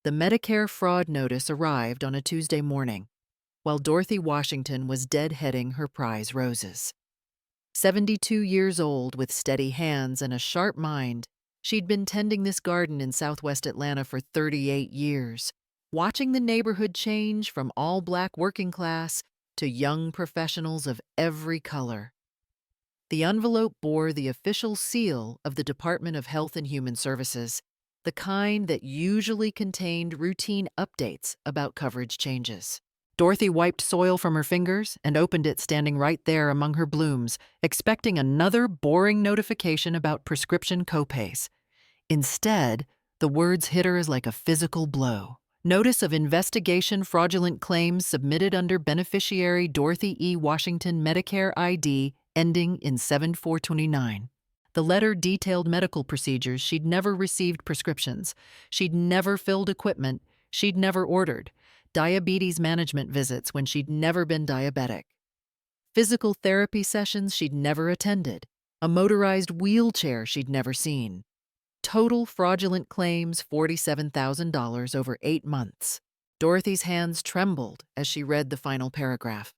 The Medicare fraud notice arrived on a Tuesday morning, while Dorothy Washington was deadheading her prize roses. 72 years old with steady hands and a sharp mind, she'd been tending this garden in southwest Atlanta for 38 years, watching the neighborhood change from all black working class to young professionals of every color. The envelope bore the official seal of the Department of Health and Human Services, the kind that usually contained routine updates about coverage changes. Dorothy wiped soil from her fingers and opened it standing right there among her blooms, expecting another boring notification about prescription copays. Instead, the words hit her as like a physical blow. Notice of investigation fraudulent claims submitted under beneficiary Dorothy E. Washington Medicare ID ending in 7429. The letter detailed medical procedures. She'd never received prescriptions. She'd never filled equipment. She'd never ordered. Diabetes management visits when she'd never been diabetic. Physical therapy sessions she'd never attended. A motorized wheelchair she'd never seen. Total fraudulent claims $47,000 over 8 months. Dorothy's hands trembled as she read the final paragraph.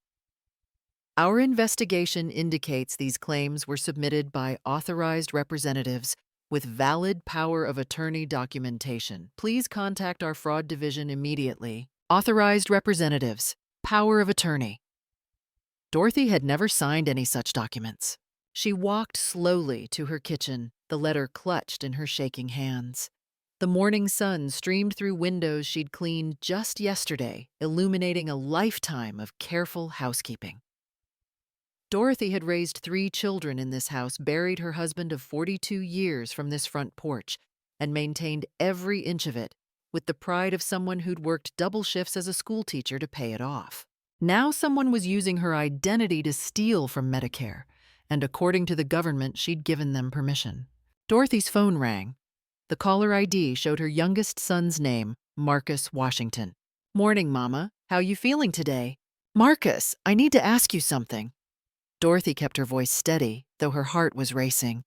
Our investigation indicates these claims were submitted by authorized representatives with valid power of attorney documentation. Please contact our fraud division immediately. Authorized representatives, power of attorney. Dorothy had never signed any such documents. She walked slowly to her kitchen, the letter clutched in her shaking hands. The morning sun streamed through windows she'd cleaned just yesterday, illuminating a lifetime of careful housekeeping. Dorothy had raised 3 children in this house, buried her husband of 42 years from this front porch, and maintained every inch of it with the pride of someone who'd worked double shifts as a schoolteacher to pay it off. Now someone was using her identity to steal from Medicare, and according to the government, she'd given them permission. Dorothy's phone rang. The caller ID showed her youngest son's name, Marcus Washington. "Morning, Mama. How you feeling today?" "Marcus, I need to ask you something." Dorothy kept her voice steady, though her heart was racing.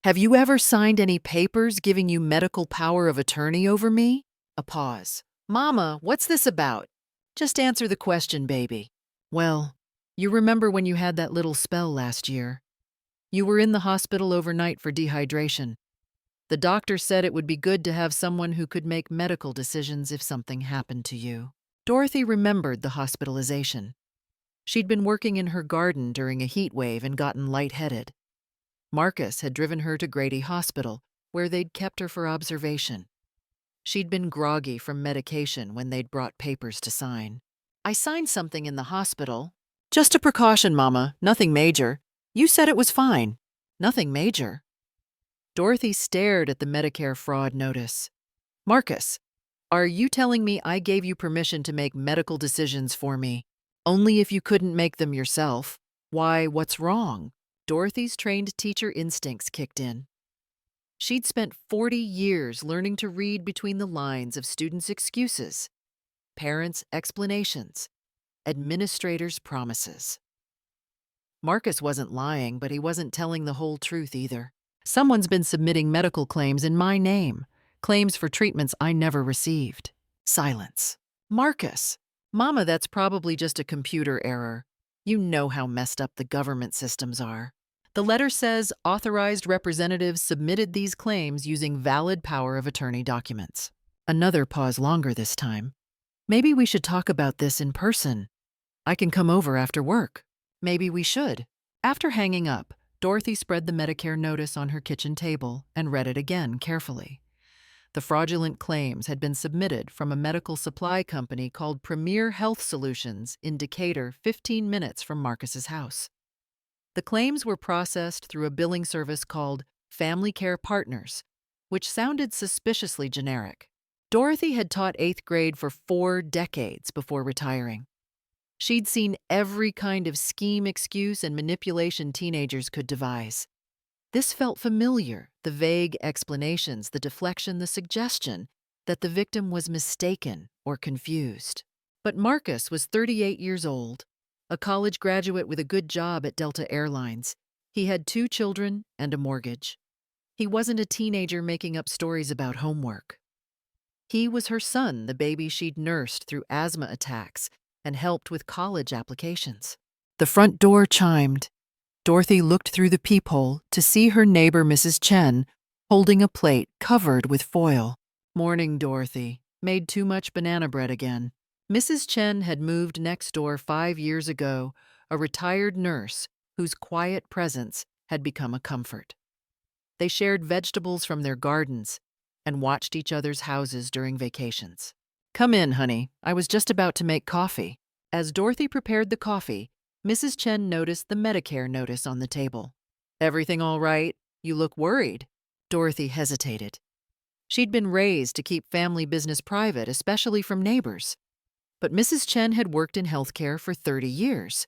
"Have you ever signed any papers giving you medical power of attorney over me?" A pause. "Mama, what's this about?" "Just answer the question, baby." "Well, you remember when you had that little spell last year? You were in the hospital overnight for dehydration. The doctor said it would be good to have someone who could make medical decisions if something happened to you." Dorothy remembered the hospitalization. She'd been working in her garden during a heat wave and gotten lightheaded. Marcus had driven her to Grady Hospital, where they'd kept her for observation. She'd been groggy from medication when they'd brought papers to sign. "I signed something in the hospital." "Just a precaution, Mama. Nothing major. You said it was fine." "Nothing major." Dorothy stared at the Medicare fraud notice. "Marcus, are you telling me I gave you permission to make medical decisions for me, only if you couldn't make them yourself? Why, what's wrong?" Dorothy's trained teacher instincts kicked in. She'd spent 40 years learning to read between the lines of students' excuses, parents' explanations, administrators' promises. Marcus wasn't lying, but he wasn't telling the whole truth either. "Someone's been submitting medical claims in my name, claims for treatments I never received." Silence. "Marcus, Mama, that's probably just a computer error. You know how messed up the government systems are. The letter says authorized representatives submitted these claims using valid power of attorney documents." Another pause longer this time. "Maybe we should talk about this in person. I can come over after work." "Maybe we should." After hanging up, Dorothy spread the Medicare notice on her kitchen table and read it again carefully. The fraudulent claims had been submitted from a medical supply company called Premier Health Solutions in Decatur, 15 minutes from Marcus's house. The claims were processed through a billing service called Family Care Partners, which sounded suspiciously generic. Dorothy had taught 8th grade for 4 decades before retiring. She'd seen every kind of scheme, excuse, and manipulation teenagers could devise. This felt familiar, the vague explanations, the deflection, the suggestion that the victim was mistaken or confused. But Marcus was 38 years old, a college graduate with a good job at Delta Airlines. He had 2 children and a mortgage. He wasn't a teenager making up stories about homework. He was her son, the baby she'd nursed through asthma attacks and helped with college applications. The front door chimed. Dorothy looked through the peephole to see her neighbor, Mrs. Chen, holding a plate covered with foil. "Morning, Dorothy. Made too much banana bread again." Mrs. Chen had moved next door 5 years ago, a retired nurse whose quiet presence had become a comfort. They shared vegetables from their gardens and watched each other's houses during vacations. "Come in, honey. I was just about to make coffee." As Dorothy prepared the coffee, Mrs. Chen noticed the Medicare notice on the table. "Everything all right? You look worried." Dorothy hesitated. She'd been raised to keep family business private, especially from neighbors. But Mrs. Chen had worked in healthcare for 30 years.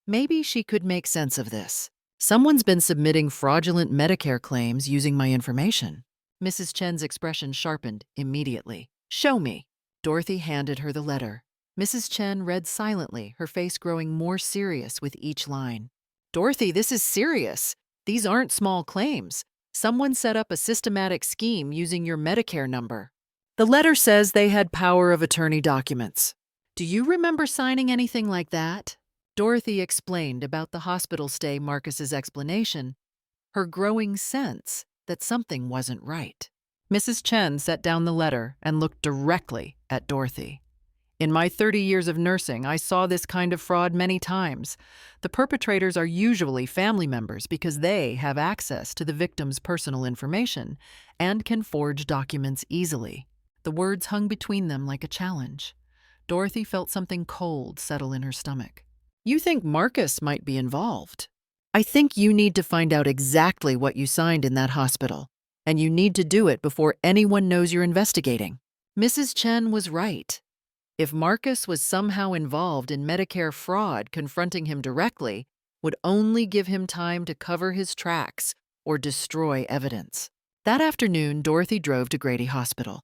Maybe she could make sense of this. "Someone's been submitting fraudulent Medicare claims using my information." Mrs. Chen's expression sharpened immediately. "Show me." Dorothy handed her the letter. Mrs. Chen read silently, her face growing more serious with each line. "Dorothy, this is serious. These aren't small claims. Someone set up a systematic scheme using your Medicare number. The letter says they had power of attorney documents." "Do you remember signing anything like that?" Dorothy explained about the hospital stay, Marcus's explanation, her growing sense that something wasn't right. Mrs. Chen set down the letter and looked directly at Dorothy. "In my 30 years of nursing, I saw this kind of fraud many times. The perpetrators are usually family members because they have access to the victim's personal information and can forge documents easily." The words hung between them like a challenge. Dorothy felt something cold settle in her stomach. "You think Marcus might be involved? I think you need to find out exactly what you signed in that hospital, and you need to do it before anyone knows you're investigating." Mrs. Chen was right. If Marcus was somehow involved in Medicare fraud, confronting him directly would only give him time to cover his tracks or destroy evidence. That afternoon, Dorothy drove to Grady Hospital.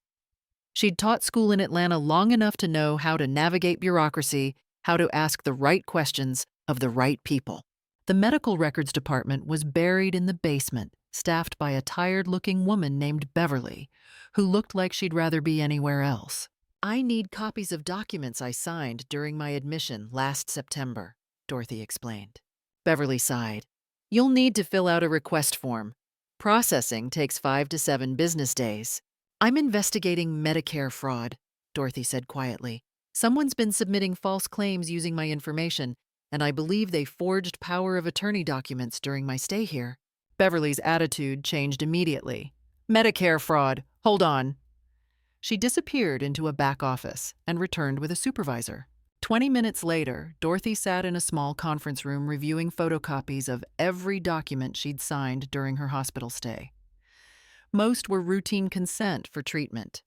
She'd taught school in Atlanta long enough to know how to navigate bureaucracy, how to ask the right questions of the right people. The medical records department was buried in the basement, staffed by a tired-looking woman named Beverly, who looked like she'd rather be anywhere else. "I need copies of documents I signed during my admission last September," Dorothy explained. Beverly sighed. "You'll need to fill out a request form. Processing takes 5 to 7 business days." "I'm investigating Medicare fraud," Dorothy said quietly. "Someone's been submitting false claims using my information, and I believe they forged power of attorney documents during my stay here." Beverly's attitude changed immediately. "Medicare fraud. Hold on." She disappeared into a back office and returned with a supervisor. 20 minutes later, Dorothy sat in a small conference room reviewing photocopies of every document she'd signed during her hospital stay. Most were routine consent for treatment,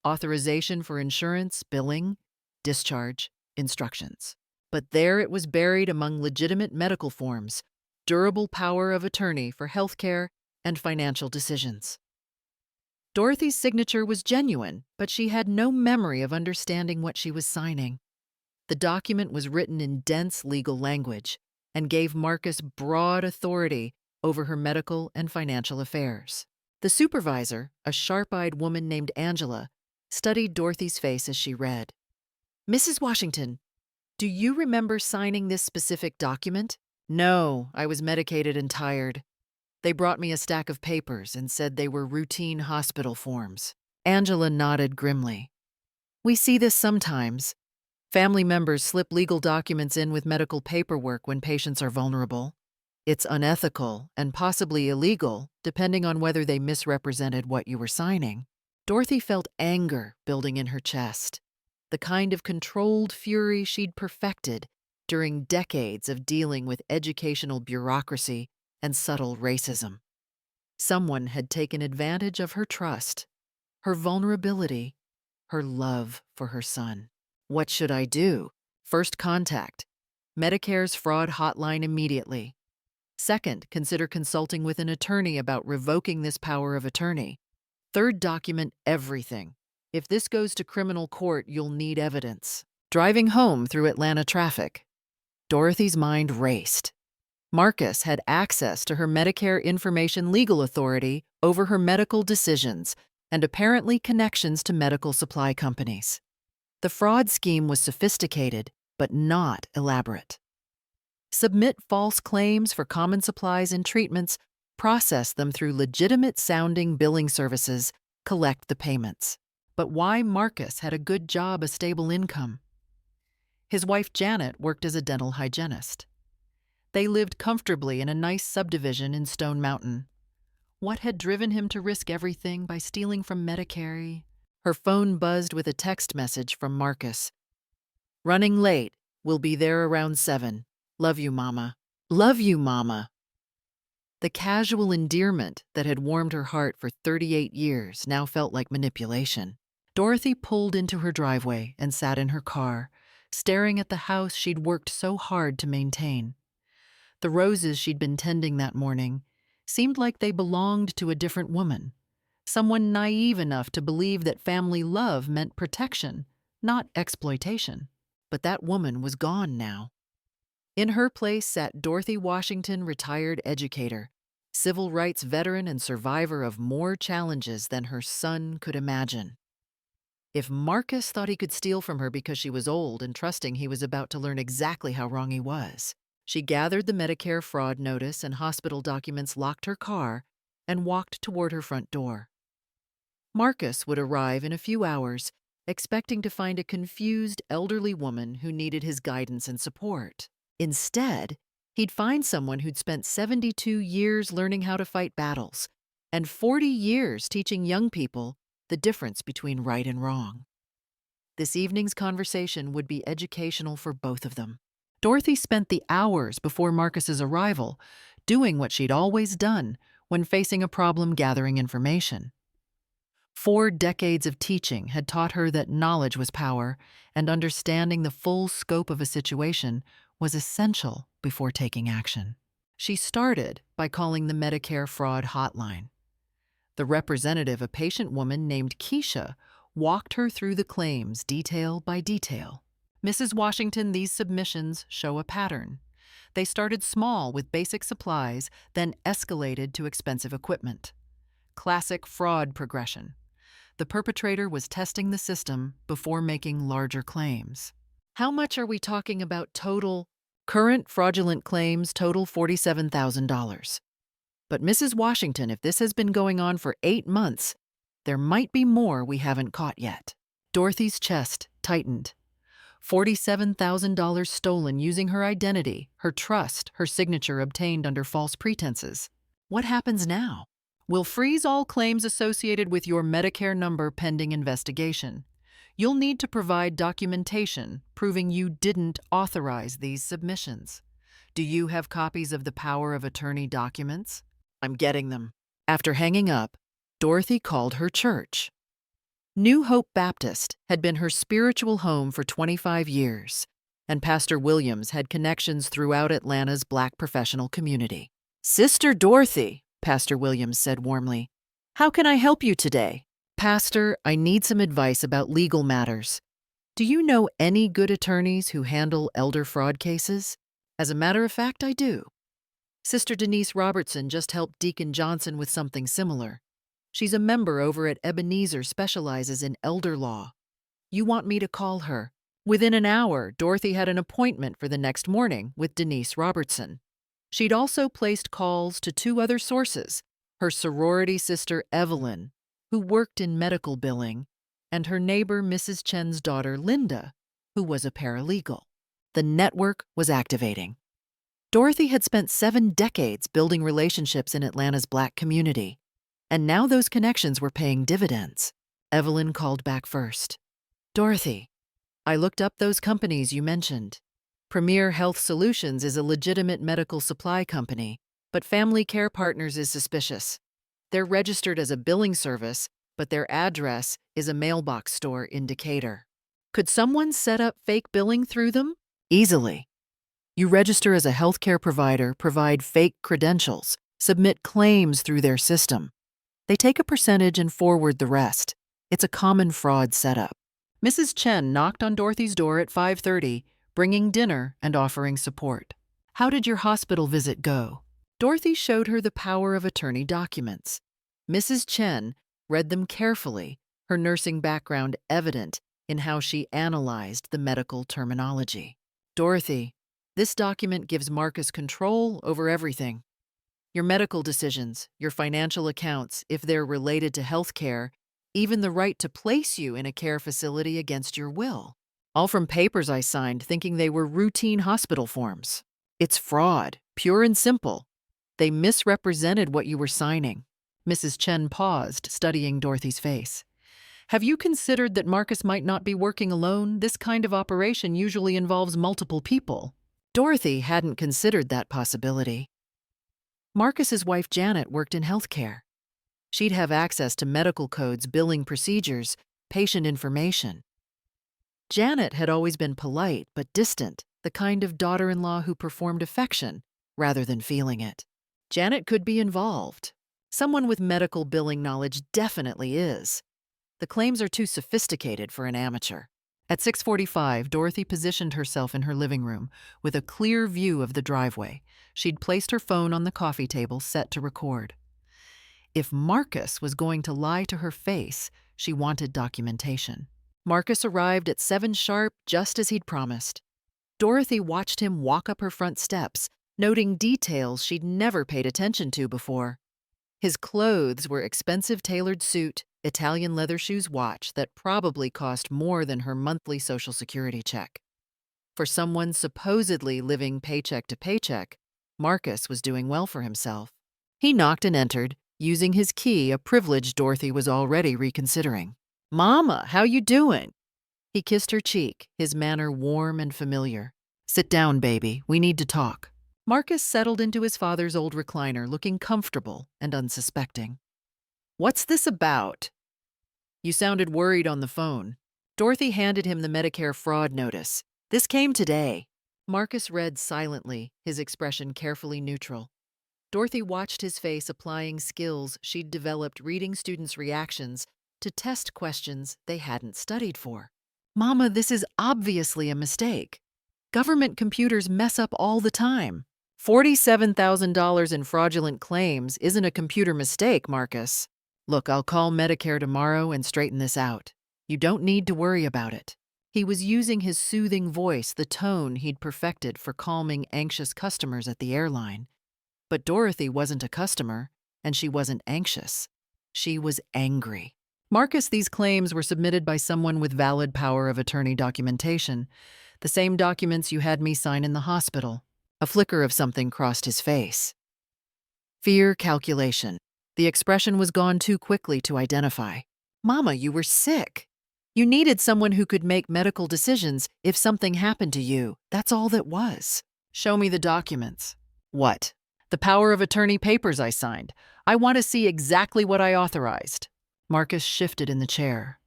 authorization for insurance, billing, discharge, instructions. But there it was buried among legitimate medical forms, durable power of attorney for healthcare and financial decisions. Dorothy's signature was genuine, but she had no memory of understanding what she was signing. The document was written in dense legal language and gave Marcus broad authority over her medical and financial affairs. The supervisor, a sharp-eyed woman named Angela, studied Dorothy's face as she read. "Mrs. Washington, do you remember signing this specific document?" "No, I was medicated and tired. They brought me a stack of papers and said they were routine hospital forms." Angela nodded grimly. "We see this sometimes. Family members slip legal documents in with medical paperwork when patients are vulnerable. It's unethical and possibly illegal, depending on whether they misrepresented what you were signing." Dorothy felt anger building in her chest, the kind of controlled fury she'd perfected during decades of dealing with educational bureaucracy and subtle racism. Someone had taken advantage of her trust, her vulnerability, her love for her son. What should I do? First, contact Medicare's fraud hotline immediately. Second, consider consulting with an attorney about revoking this power of attorney. Third, document everything. If this goes to criminal court, you'll need evidence. Driving home through Atlanta traffic, Dorothy's mind raced. Marcus had access to her Medicare Information Legal Authority over her medical decisions, and apparently connections to medical supply companies. The fraud scheme was sophisticated, but not elaborate. Submit false claims for common supplies and treatments, process them through legitimate-sounding billing services, collect the payments. But why Marcus had a good job, a stable income? His wife Janet worked as a dental hygienist. They lived comfortably in a nice subdivision in Stone Mountain. What had driven him to risk everything by stealing from Medicare? Her phone buzzed with a text message from Marcus. "Running late. We'll be there around 7. Love you, Mama. Love you, Mama." The casual endearment that had warmed her heart for 38 years now felt like manipulation. Dorothy pulled into her driveway and sat in her car, staring at the house she'd worked so hard to maintain. The roses she'd been tending that morning seemed like they belonged to a different woman, someone naive enough to believe that family love meant protection, not exploitation. But that woman was gone now. In her place sat Dorothy Washington, retired educator, civil rights veteran and survivor of more challenges than her son could imagine. If Marcus thought he could steal from her because she was old and trusting he was about to learn exactly how wrong he was, she gathered the Medicare fraud notice and hospital documents, locked her car, and walked toward her front door. Marcus would arrive in a few hours, expecting to find a confused elderly woman who needed his guidance and support. Instead, he'd find someone who'd spent 72 years learning how to fight battles and 40 years teaching young people the difference between right and wrong. This evening's conversation would be educational for both of them. Dorothy spent the hours before Marcus's arrival doing what she'd always done when facing a problem: gathering information. 4 decades of teaching had taught her that knowledge was power, and understanding the full scope of a situation was essential before taking action. She started by calling the Medicare fraud hotline. The representative, a patient woman named Keisha, walked her through the claims detail by detail. "Mrs. Washington, these submissions show a pattern. They started small with basic supplies, then escalated to expensive equipment. Classic fraud progression. The perpetrator was testing the system before making larger claims." "How much are we talking about total?" "Current fraudulent claims total $47,000. But Mrs. Washington, if this has been going on for 8 months, there might be more we haven't caught yet." Dorothy's chest tightened. $47,000 stolen using her identity, her trust, her signature obtained under false pretenses. What happens now? "We'll freeze all claims associated with your Medicare number pending investigation. You'll need to provide documentation proving you didn't authorize these submissions. Do you have copies of the power of attorney documents?" "I'm getting them." After hanging up, Dorothy called her church. New Hope Baptist had been her spiritual home for 25 years, and Pastor Williams had connections throughout Atlanta's Black professional community. "Sister Dorothy," Pastor Williams said warmly, "how can I help you today?" "Pastor, I need some advice about legal matters. Do you know any good attorneys who handle elder fraud cases?" "As a matter of fact, I do. Sister Denise Robertson just helped Deacon Johnson with something similar. She's a member over at Ebenezer, specializes in elder law. You want me to call her?" Within an hour, Dorothy had an appointment for the next morning with Denise Robertson. She'd also placed calls to 2 other sources: her sorority sister Evelyn, who worked in medical billing, and her neighbor Mrs. Chen's daughter Linda, who was a paralegal. The network was activating. Dorothy had spent 7 decades building relationships in Atlanta's Black community, and now those connections were paying dividends. Evelyn called back first. "Dorothy, I looked up those companies you mentioned. Premier Health Solutions is a legitimate medical supply company, but Family Care Partners is suspicious. They're registered as a billing service, but their address is a mailbox store in Decatur. Could someone set up fake billing through them?" "Easily. You register as a healthcare provider, provide fake credentials, submit claims through their system. They take a percentage and forward the rest. It's a common fraud setup." Mrs. Chen knocked on Dorothy's door at 5:30, bringing dinner and offering support. "How did your hospital visit go?" Dorothy showed her the power of attorney documents. Mrs. Chen read them carefully, her nursing background evident in how she analyzed the medical terminology. Dorothy, this document gives Marcus control over everything. Your medical decisions, your financial accounts, if they're related to health care, even the right to place you in a care facility against your will. All from papers I signed thinking they were routine hospital forms. It's fraud, pure and simple. They misrepresented what you were signing. Mrs. Chen paused, studying Dorothy's face. Have you considered that Marcus might not be working alone? This kind of operation usually involves multiple people. Dorothy hadn't considered that possibility. Marcus's wife Janet worked in healthcare. She'd have access to medical codes, billing procedures, patient information. Janet had always been polite but distant, the kind of daughter-in-law who performed affection rather than feeling it. Janet could be involved. Someone with medical billing knowledge definitely is. The claims are too sophisticated for an amateur. At 6:45, Dorothy positioned herself in her living room with a clear view of the driveway. She'd placed her phone on the coffee table, set to record. If Marcus was going to lie to her face, she wanted documentation. Marcus arrived at 7 sharp, just as he'd promised. Dorothy watched him walk up her front steps, noting details she'd never paid attention to before. His clothes were expensive tailored suit, Italian leather shoes, watch that probably cost more than her monthly Social Security check. For someone supposedly living paycheck to paycheck, Marcus was doing well for himself. He knocked and entered, using his key, a privilege Dorothy was already reconsidering. "Mama, how you doing?" He kissed her cheek, his manner warm and familiar. "Sit down, baby. We need to talk." Marcus settled into his father's old recliner, looking comfortable and unsuspecting. "What's this about?" "You sounded worried on the phone." Dorothy handed him the Medicare fraud notice. "This came today." Marcus read silently, his expression carefully neutral. Dorothy watched his face, applying skills she'd developed reading students' reactions to test questions they hadn't studied for. "Mama, this is obviously a mistake. Government computers mess up all the time. $47,000 in fraudulent claims isn't a computer mistake, Marcus. Look, I'll call Medicare tomorrow and straighten this out. You don't need to worry about it." He was using his soothing voice, the tone he'd perfected for calming anxious customers at the airline. But Dorothy wasn't a customer, and she wasn't anxious. She was angry. "Marcus, these claims were submitted by someone with valid power of attorney documentation, the same documents you had me sign in the hospital." A flicker of something crossed his face. Fear, calculation. The expression was gone too quickly to identify. "Mama, you were sick. You needed someone who could make medical decisions if something happened to you. That's all that was." "Show me the documents." "What?" "The power of attorney papers I signed. I want to see exactly what I authorized." Marcus shifted in the chair.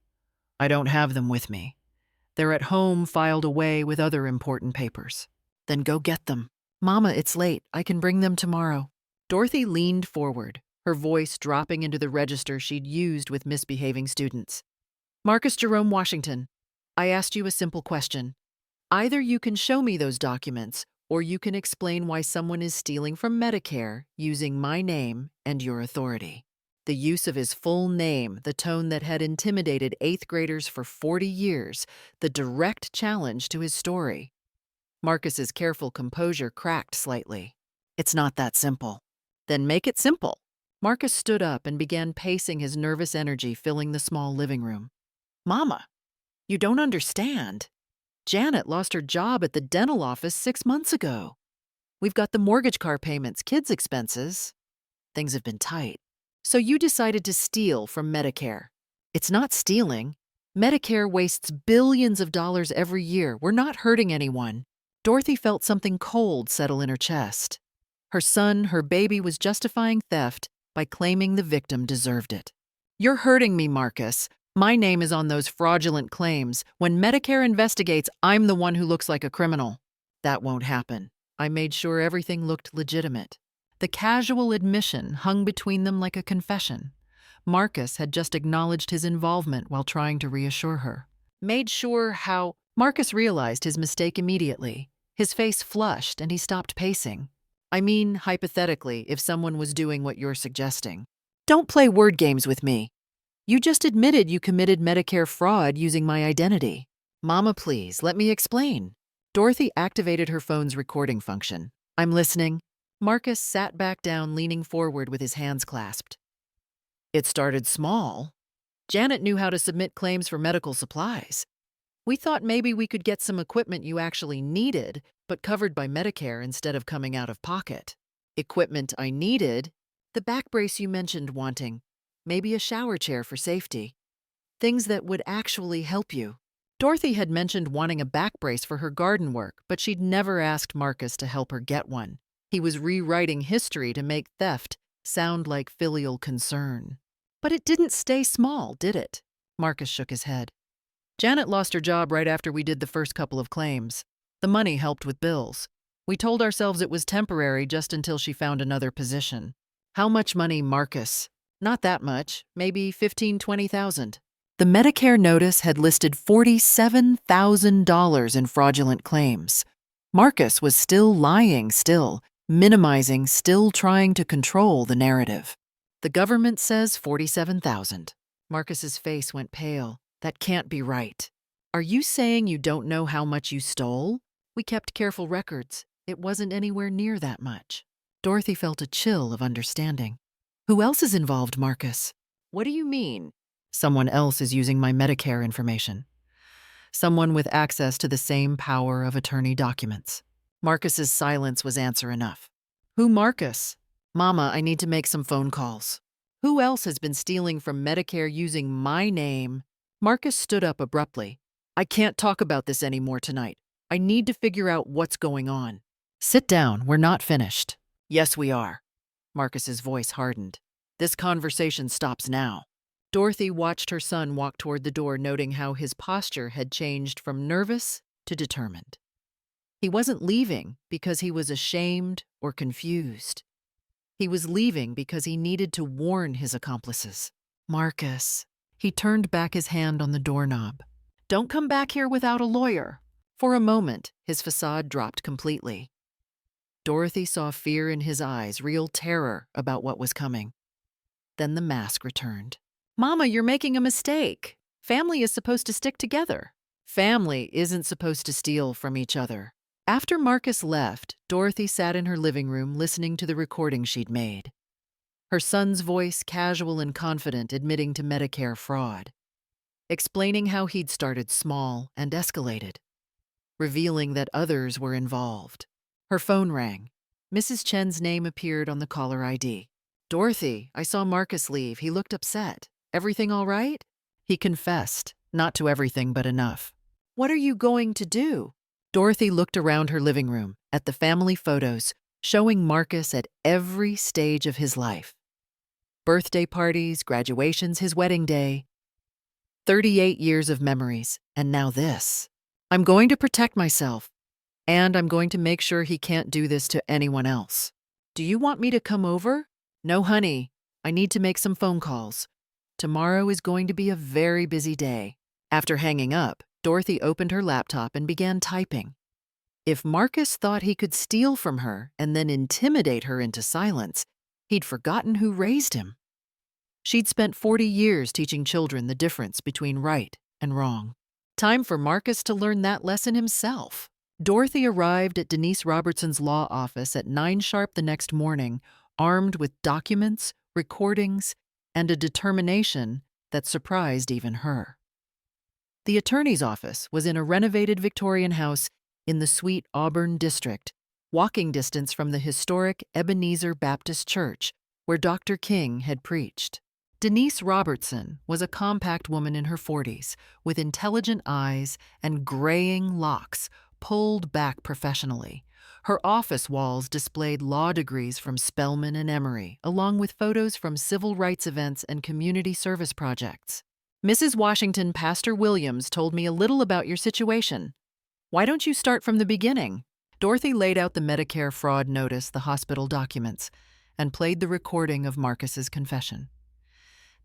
"I don't have them with me. They're at home, filed away with other important papers." "Then go get them." "Mama, it's late. I can bring them tomorrow." Dorothy leaned forward, her voice dropping into the register she'd used with misbehaving students. "Marcus Jerome Washington, I asked you a simple question. Either you can show me those documents, or you can explain why someone is stealing from Medicare using my name and your authority." The use of his full name, the tone that had intimidated 8th graders for 40 years, the direct challenge to his story. Marcus's careful composure cracked slightly. "It's not that simple." "Then make it simple." Marcus stood up and began pacing, his nervous energy filling the small living room. "Mama, you don't understand. Janet lost her job at the dental office 6 months ago. We've got the mortgage, car payments, kids' expenses. Things have been tight. So you decided to steal from Medicare. It's not stealing. Medicare wastes billions of dollars every year. We're not hurting anyone." Dorothy felt something cold settle in her chest. Her son, her baby, was justifying theft by claiming the victim deserved it. "You're hurting me, Marcus. My name is on those fraudulent claims. When Medicare investigates, I'm the one who looks like a criminal." "That won't happen." I made sure everything looked legitimate. The casual admission hung between them like a confession. Marcus had just acknowledged his involvement while trying to reassure her. "Made sure how?" Marcus realized his mistake immediately. His face flushed and he stopped pacing. "I mean, hypothetically, if someone was doing what you're suggesting." "Don't play word games with me." You just admitted you committed Medicare fraud using my identity. Mama, please, let me explain. Dorothy activated her phone's recording function. I'm listening. Marcus sat back down, leaning forward with his hands clasped. It started small. Janet knew how to submit claims for medical supplies. We thought maybe we could get some equipment you actually needed, but covered by Medicare instead of coming out of pocket. Equipment I needed? The back brace you mentioned wanting. Maybe a shower chair for safety. Things that would actually help you. Dorothy had mentioned wanting a back brace for her garden work, but she'd never asked Marcus to help her get one. He was rewriting history to make theft sound like filial concern. But it didn't stay small, did it? Marcus shook his head. Janet lost her job right after we did the first couple of claims. The money helped with bills. We told ourselves it was temporary just until she found another position. How much money, Marcus? Not that much, maybe $15,000-20,000. The Medicare notice had listed $47,000 in fraudulent claims. Marcus was still lying, minimizing, still trying to control the narrative. The government says $47,000. Marcus's face went pale. That can't be right. Are you saying you don't know how much you stole? We kept careful records. It wasn't anywhere near that much. Dorothy felt a chill of understanding. Who else is involved, Marcus? What do you mean? Someone else is using my Medicare information. Someone with access to the same power of attorney documents. Marcus's silence was answer enough. Who, Marcus? Mama, I need to make some phone calls. Who else has been stealing from Medicare using my name? Marcus stood up abruptly. I can't talk about this anymore tonight. I need to figure out what's going on. Sit down, we're not finished. Yes, we are. Marcus's voice hardened. This conversation stops now. Dorothy watched her son walk toward the door, noting how his posture had changed from nervous to determined. He wasn't leaving because he was ashamed or confused. He was leaving because he needed to warn his accomplices. Marcus. He turned back his hand on the doorknob. Don't come back here without a lawyer. For a moment, his facade dropped completely. Dorothy saw fear in his eyes, real terror about what was coming. Then the mask returned. Mama, you're making a mistake. Family is supposed to stick together. Family isn't supposed to steal from each other. After Marcus left, Dorothy sat in her living room listening to the recording she'd made. Her son's voice, casual and confident, admitting to Medicare fraud. Explaining how he'd started small and escalated. Revealing that others were involved. Her phone rang. Mrs. Chen's name appeared on the caller ID. Dorothy, I saw Marcus leave. He looked upset. Everything all right? He confessed, not to everything but enough. What are you going to do? Dorothy looked around her living room, at the family photos, showing Marcus at every stage of his life. Birthday parties, graduations, his wedding day. 38 years of memories, and now this. I'm going to protect myself, and I'm going to make sure he can't do this to anyone else. Do you want me to come over? No, honey. I need to make some phone calls. Tomorrow is going to be a very busy day. After hanging up, Dorothy opened her laptop and began typing. If Marcus thought he could steal from her and then intimidate her into silence, he'd forgotten who raised him. She'd spent 40 years teaching children the difference between right and wrong. Time for Marcus to learn that lesson himself. Dorothy arrived at Denise Robertson's law office at 9 sharp the next morning, armed with documents, recordings, and a determination that surprised even her. The attorney's office was in a renovated Victorian house in the sweet Auburn district, walking distance from the historic Ebenezer Baptist Church, where Dr. King had preached. Denise Robertson was a compact woman in her 40s, with intelligent eyes and graying locks pulled back professionally. Her office walls displayed law degrees from Spelman and Emory, along with photos from civil rights events and community service projects. Mrs. Washington, Pastor Williams told me a little about your situation. Why don't you start from the beginning? Dorothy laid out the Medicare fraud notice, the hospital documents, and played the recording of Marcus's confession.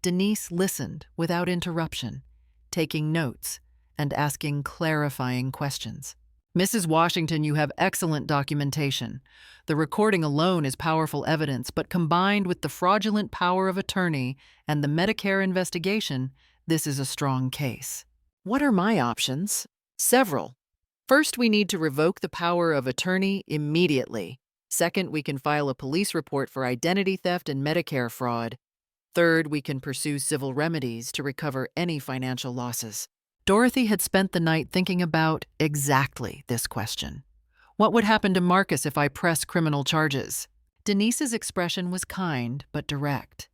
Denise listened without interruption, taking notes and asking clarifying questions. Mrs. Washington, you have excellent documentation. The recording alone is powerful evidence, but combined with the fraudulent power of attorney and the Medicare investigation, this is a strong case. What are my options? Several. First, we need to revoke the power of attorney immediately. Second, we can file a police report for identity theft and Medicare fraud. Third, we can pursue civil remedies to recover any financial losses. Dorothy had spent the night thinking about exactly this question. What would happen to Marcus if I press criminal charges? Denise's expression was kind but direct.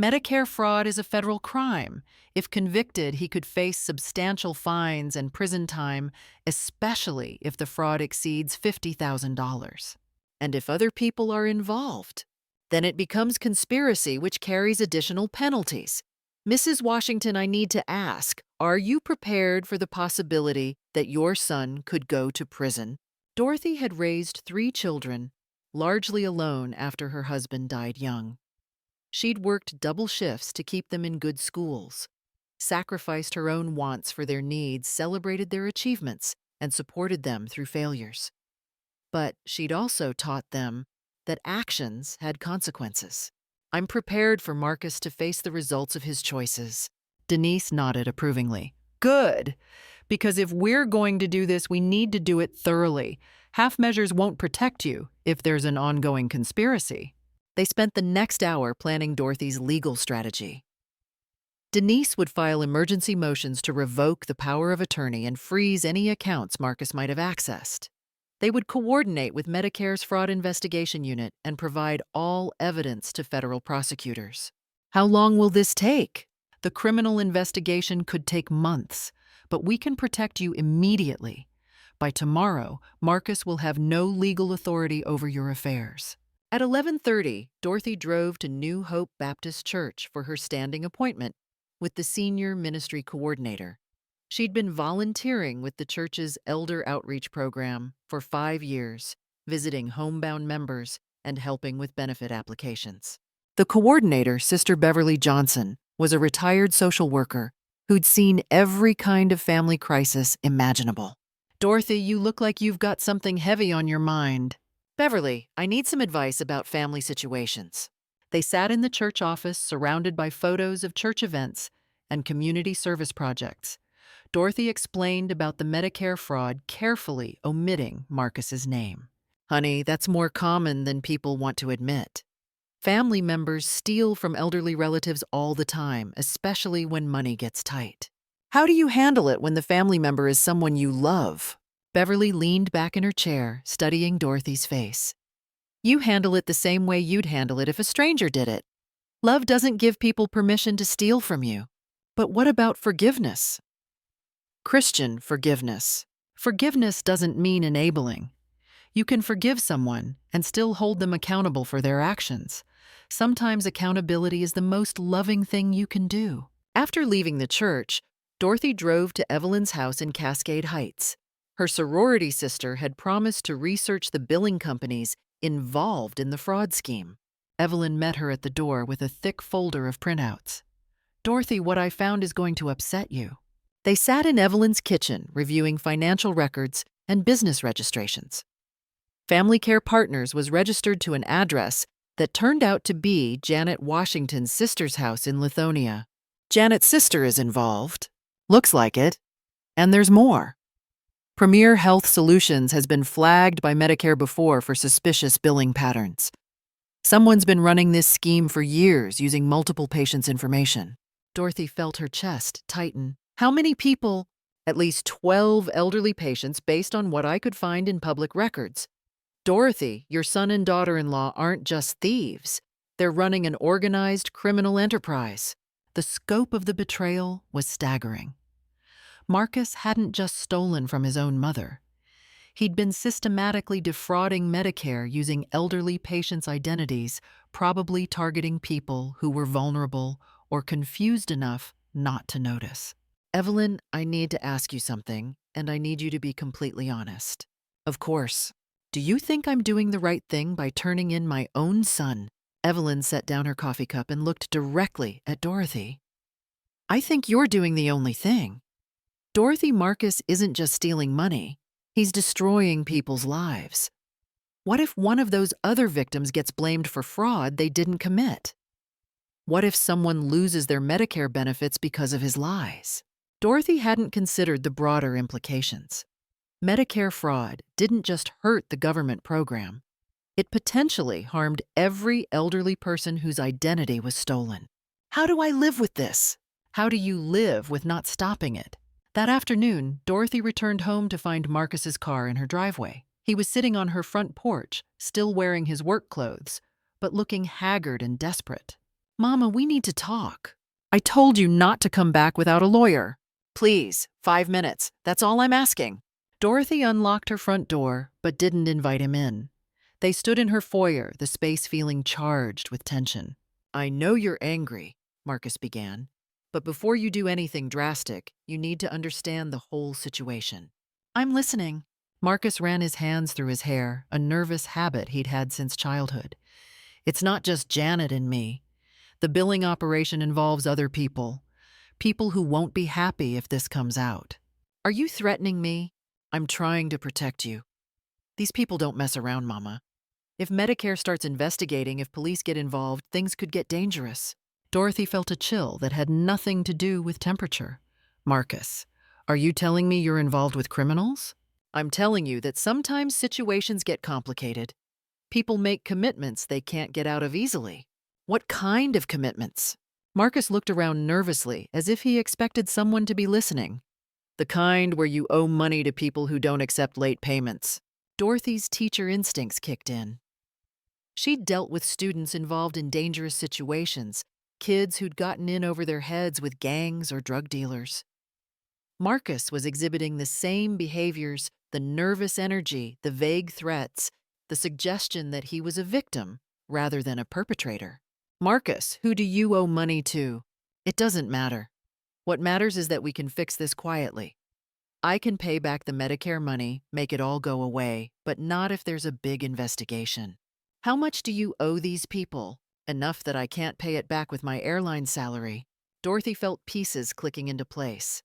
Medicare fraud is a federal crime. If convicted, he could face substantial fines and prison time, especially if the fraud exceeds $50,000. And if other people are involved, then it becomes conspiracy, which carries additional penalties. Mrs. Washington, I need to ask, are you prepared for the possibility that your son could go to prison? Dorothy had raised 3 children, largely alone after her husband died young. She'd worked double shifts to keep them in good schools, sacrificed her own wants for their needs, celebrated their achievements, and supported them through failures. But she'd also taught them that actions had consequences. I'm prepared for Marcus to face the results of his choices. Denise nodded approvingly. Good, because if we're going to do this, we need to do it thoroughly. Half measures won't protect you if there's an ongoing conspiracy. They spent the next hour planning Dorothy's legal strategy. Denise would file emergency motions to revoke the power of attorney and freeze any accounts Marcus might have accessed. They would coordinate with Medicare's fraud investigation unit and provide all evidence to federal prosecutors. How long will this take? The criminal investigation could take months, but we can protect you immediately. By tomorrow, Marcus will have no legal authority over your affairs. At 11:30, Dorothy drove to New Hope Baptist Church for her standing appointment with the senior ministry coordinator. She'd been volunteering with the church's elder outreach program for 5 years, visiting homebound members and helping with benefit applications. The coordinator, Sister Beverly Johnson, was a retired social worker who'd seen every kind of family crisis imaginable. Dorothy, you look like you've got something heavy on your mind. Beverly, I need some advice about family situations. They sat in the church office surrounded by photos of church events and community service projects. Dorothy explained about the Medicare fraud, carefully omitting Marcus's name. Honey, that's more common than people want to admit. Family members steal from elderly relatives all the time, especially when money gets tight. How do you handle it when the family member is someone you love? Beverly leaned back in her chair, studying Dorothy's face. You handle it the same way you'd handle it if a stranger did it. Love doesn't give people permission to steal from you. But what about forgiveness? Christian forgiveness. Forgiveness doesn't mean enabling. You can forgive someone and still hold them accountable for their actions. Sometimes accountability is the most loving thing you can do. After leaving the church, Dorothy drove to Evelyn's house in Cascade Heights. Her sorority sister had promised to research the billing companies involved in the fraud scheme. Evelyn met her at the door with a thick folder of printouts. Dorothy, what I found is going to upset you. They sat in Evelyn's kitchen reviewing financial records and business registrations. Family Care Partners was registered to an address that turned out to be Janet Washington's sister's house in Lithonia. Janet's sister is involved. Looks like it. And there's more. Premier Health Solutions has been flagged by Medicare before for suspicious billing patterns. Someone's been running this scheme for years using multiple patients' information. Dorothy felt her chest tighten. How many people? At least 12 elderly patients based on what I could find in public records. Dorothy, your son and daughter-in-law aren't just thieves. They're running an organized criminal enterprise. The scope of the betrayal was staggering. Marcus hadn't just stolen from his own mother. He'd been systematically defrauding Medicare using elderly patients' identities, probably targeting people who were vulnerable or confused enough not to notice. Evelyn, I need to ask you something, and I need you to be completely honest. Of course. Do you think I'm doing the right thing by turning in my own son? Evelyn set down her coffee cup and looked directly at Dorothy. I think you're doing the only thing. Dorothy, Marcus isn't just stealing money. He's destroying people's lives. What if one of those other victims gets blamed for fraud they didn't commit? What if someone loses their Medicare benefits because of his lies? Dorothy hadn't considered the broader implications. Medicare fraud didn't just hurt the government program, it potentially harmed every elderly person whose identity was stolen. How do I live with this? How do you live with not stopping it? That afternoon, Dorothy returned home to find Marcus's car in her driveway. He was sitting on her front porch, still wearing his work clothes, but looking haggard and desperate. "Mama, we need to talk. I told you not to come back without a lawyer. Please, 5 minutes. That's all I'm asking." Dorothy unlocked her front door, but didn't invite him in. They stood in her foyer, the space feeling charged with tension. "I know you're angry," Marcus began, "but before you do anything drastic, you need to understand the whole situation." "I'm listening." Marcus ran his hands through his hair, a nervous habit he'd had since childhood. "It's not just Janet and me. The billing operation involves other people. People who won't be happy if this comes out. Are you threatening me? I'm trying to protect you. These people don't mess around, Mama. If Medicare starts investigating, if police get involved, things could get dangerous." Dorothy felt a chill that had nothing to do with temperature. "Marcus, are you telling me you're involved with criminals?" "I'm telling you that sometimes situations get complicated. People make commitments they can't get out of easily." "What kind of commitments?" Marcus looked around nervously, as if he expected someone to be listening. "The kind where you owe money to people who don't accept late payments." Dorothy's teacher instincts kicked in. She'd dealt with students involved in dangerous situations, kids who'd gotten in over their heads with gangs or drug dealers. Marcus was exhibiting the same behaviors, the nervous energy, the vague threats, the suggestion that he was a victim rather than a perpetrator. "Marcus, who do you owe money to?" "It doesn't matter. What matters is that we can fix this quietly. I can pay back the Medicare money, make it all go away, but not if there's a big investigation." "How much do you owe these people?" "Enough that I can't pay it back with my airline salary." Dorothy felt pieces clicking into place.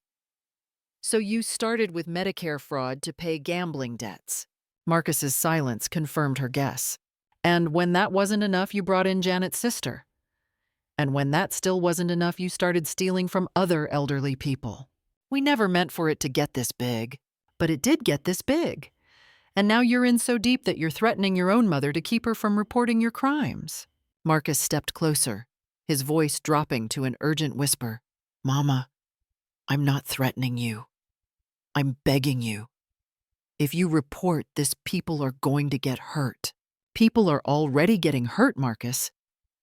"So you started with Medicare fraud to pay gambling debts." Marcus's silence confirmed her guess. "And when that wasn't enough, you brought in Janet's sister. And when that still wasn't enough, you started stealing from other elderly people. We never meant for it to get this big, but it did get this big. And now you're in so deep that you're threatening your own mother to keep her from reporting your crimes." Marcus stepped closer, his voice dropping to an urgent whisper. "Mama, I'm not threatening you. I'm begging you. If you report this, people are going to get hurt." "People are already getting hurt, Marcus.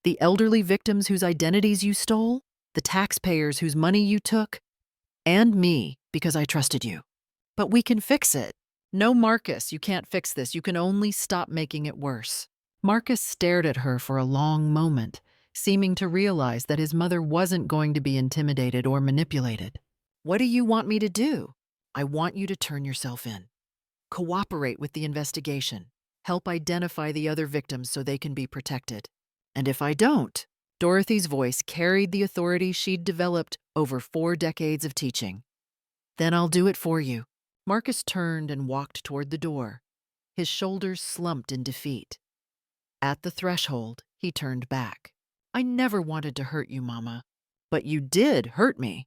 The elderly victims whose identities you stole, the taxpayers whose money you took, and me, because I trusted you. But we can fix it." "No, Marcus, you can't fix this. You can only stop making it worse." Marcus stared at her for a long moment, seeming to realize that his mother wasn't going to be intimidated or manipulated. "What do you want me to do?" "I want you to turn yourself in. Cooperate with the investigation. Help identify the other victims so they can be protected. And if I don't," Dorothy's voice carried the authority she'd developed over 4 decades of teaching, "then I'll do it for you." Marcus turned and walked toward the door, his shoulders slumped in defeat. At the threshold, he turned back. "I never wanted to hurt you, Mama. But you did hurt me.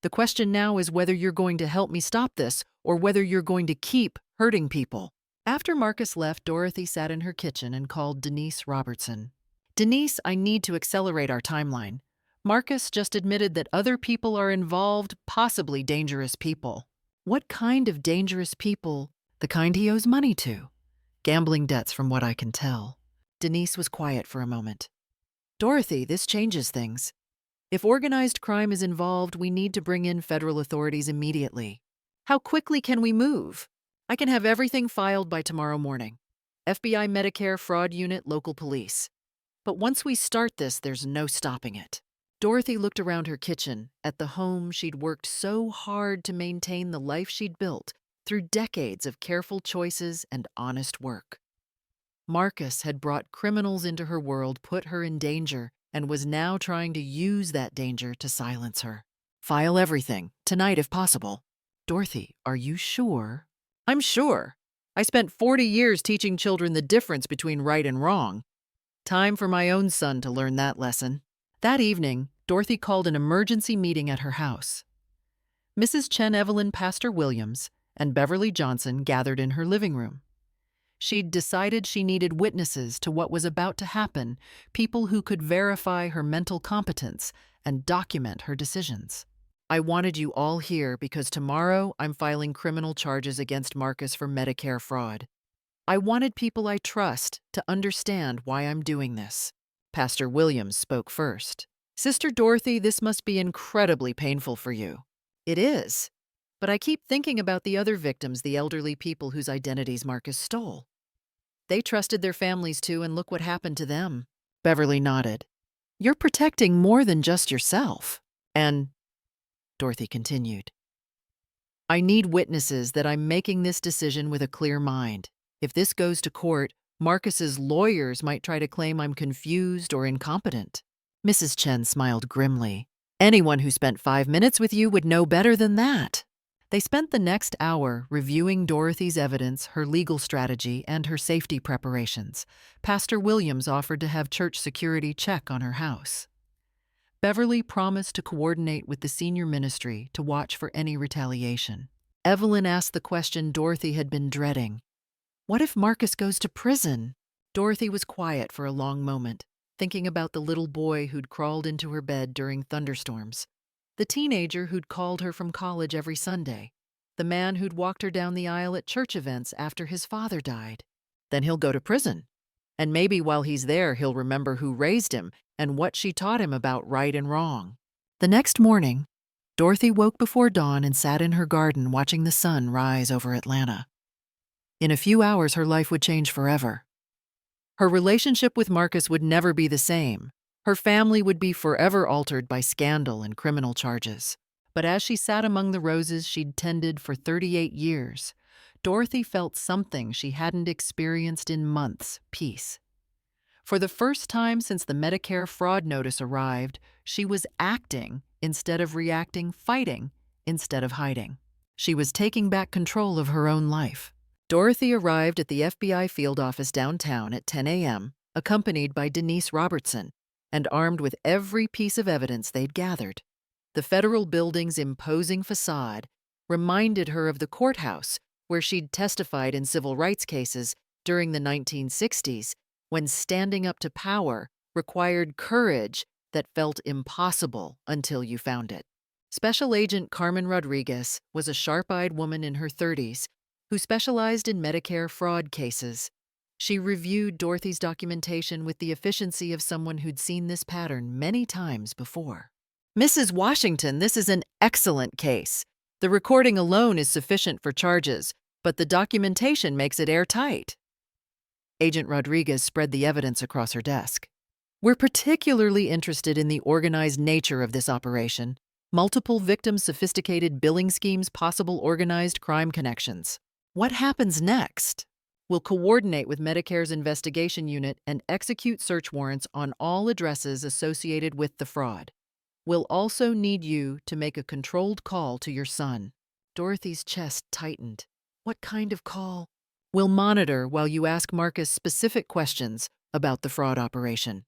The question now is whether you're going to help me stop this or whether you're going to keep hurting people." After Marcus left, Dorothy sat in her kitchen and called Denise Robertson. "Denise, I need to accelerate our timeline. Marcus just admitted that other people are involved, possibly dangerous people." "What kind of dangerous people?" "The kind he owes money to. Gambling debts, from what I can tell." Denise was quiet for a moment. "Dorothy, this changes things. If organized crime is involved, we need to bring in federal authorities immediately. How quickly can we move?" "I can have everything filed by tomorrow morning. FBI, Medicare, fraud unit, local police. But once we start this, there's no stopping it." Dorothy looked around her kitchen, at the home she'd worked so hard to maintain, the life she'd built through decades of careful choices and honest work. Marcus had brought criminals into her world, put her in danger, and was now trying to use that danger to silence her. "File everything, tonight if possible." "Dorothy, are you sure?" I'm sure. I spent 40 years teaching children the difference between right and wrong. Time for my own son to learn that lesson. That evening, Dorothy called an emergency meeting at her house. Mrs. Chen Evelyn Pastor Williams and Beverly Johnson gathered in her living room. She'd decided she needed witnesses to what was about to happen, people who could verify her mental competence and document her decisions. I wanted you all here because tomorrow I'm filing criminal charges against Marcus for Medicare fraud. I wanted people I trust to understand why I'm doing this. Pastor Williams spoke first. Sister Dorothy, this must be incredibly painful for you. It is. But I keep thinking about the other victims, the elderly people whose identities Marcus stole. They trusted their families too, and look what happened to them. Beverly nodded. You're protecting more than just yourself. And, Dorothy continued, I need witnesses that I'm making this decision with a clear mind. If this goes to court, Marcus's lawyers might try to claim I'm confused or incompetent. Mrs. Chen smiled grimly. Anyone who spent 5 minutes with you would know better than that. They spent the next hour reviewing Dorothy's evidence, her legal strategy, and her safety preparations. Pastor Williams offered to have church security check on her house. Beverly promised to coordinate with the senior ministry to watch for any retaliation. Evelyn asked the question Dorothy had been dreading. What if Marcus goes to prison? Dorothy was quiet for a long moment, thinking about the little boy who'd crawled into her bed during thunderstorms, the teenager who'd called her from college every Sunday, the man who'd walked her down the aisle at church events after his father died. Then he'll go to prison. And maybe while he's there, he'll remember who raised him and what she taught him about right and wrong. The next morning, Dorothy woke before dawn and sat in her garden watching the sun rise over Atlanta. In a few hours, her life would change forever. Her relationship with Marcus would never be the same. Her family would be forever altered by scandal and criminal charges. But as she sat among the roses she'd tended for 38 years, Dorothy felt something she hadn't experienced in months: peace. For the first time since the Medicare fraud notice arrived, she was acting instead of reacting, fighting instead of hiding. She was taking back control of her own life. Dorothy arrived at the FBI field office downtown at 10 a.m., accompanied by Denise Robertson, and armed with every piece of evidence they'd gathered. The federal building's imposing facade reminded her of the courthouse where she'd testified in civil rights cases during the 1960s, when standing up to power required courage that felt impossible until you found it. Special Agent Carmen Rodriguez was a sharp-eyed woman in her 30s who specialized in Medicare fraud cases. She reviewed Dorothy's documentation with the efficiency of someone who'd seen this pattern many times before. Mrs. Washington, this is an excellent case. The recording alone is sufficient for charges, but the documentation makes it airtight. Agent Rodriguez spread the evidence across her desk. We're particularly interested in the organized nature of this operation. Multiple victims, sophisticated billing schemes, possible organized crime connections. What happens next? We'll coordinate with Medicare's investigation unit and execute search warrants on all addresses associated with the fraud. We'll also need you to make a controlled call to your son. Dorothy's chest tightened. What kind of call? We'll monitor while you ask Marcus specific questions about the fraud operation.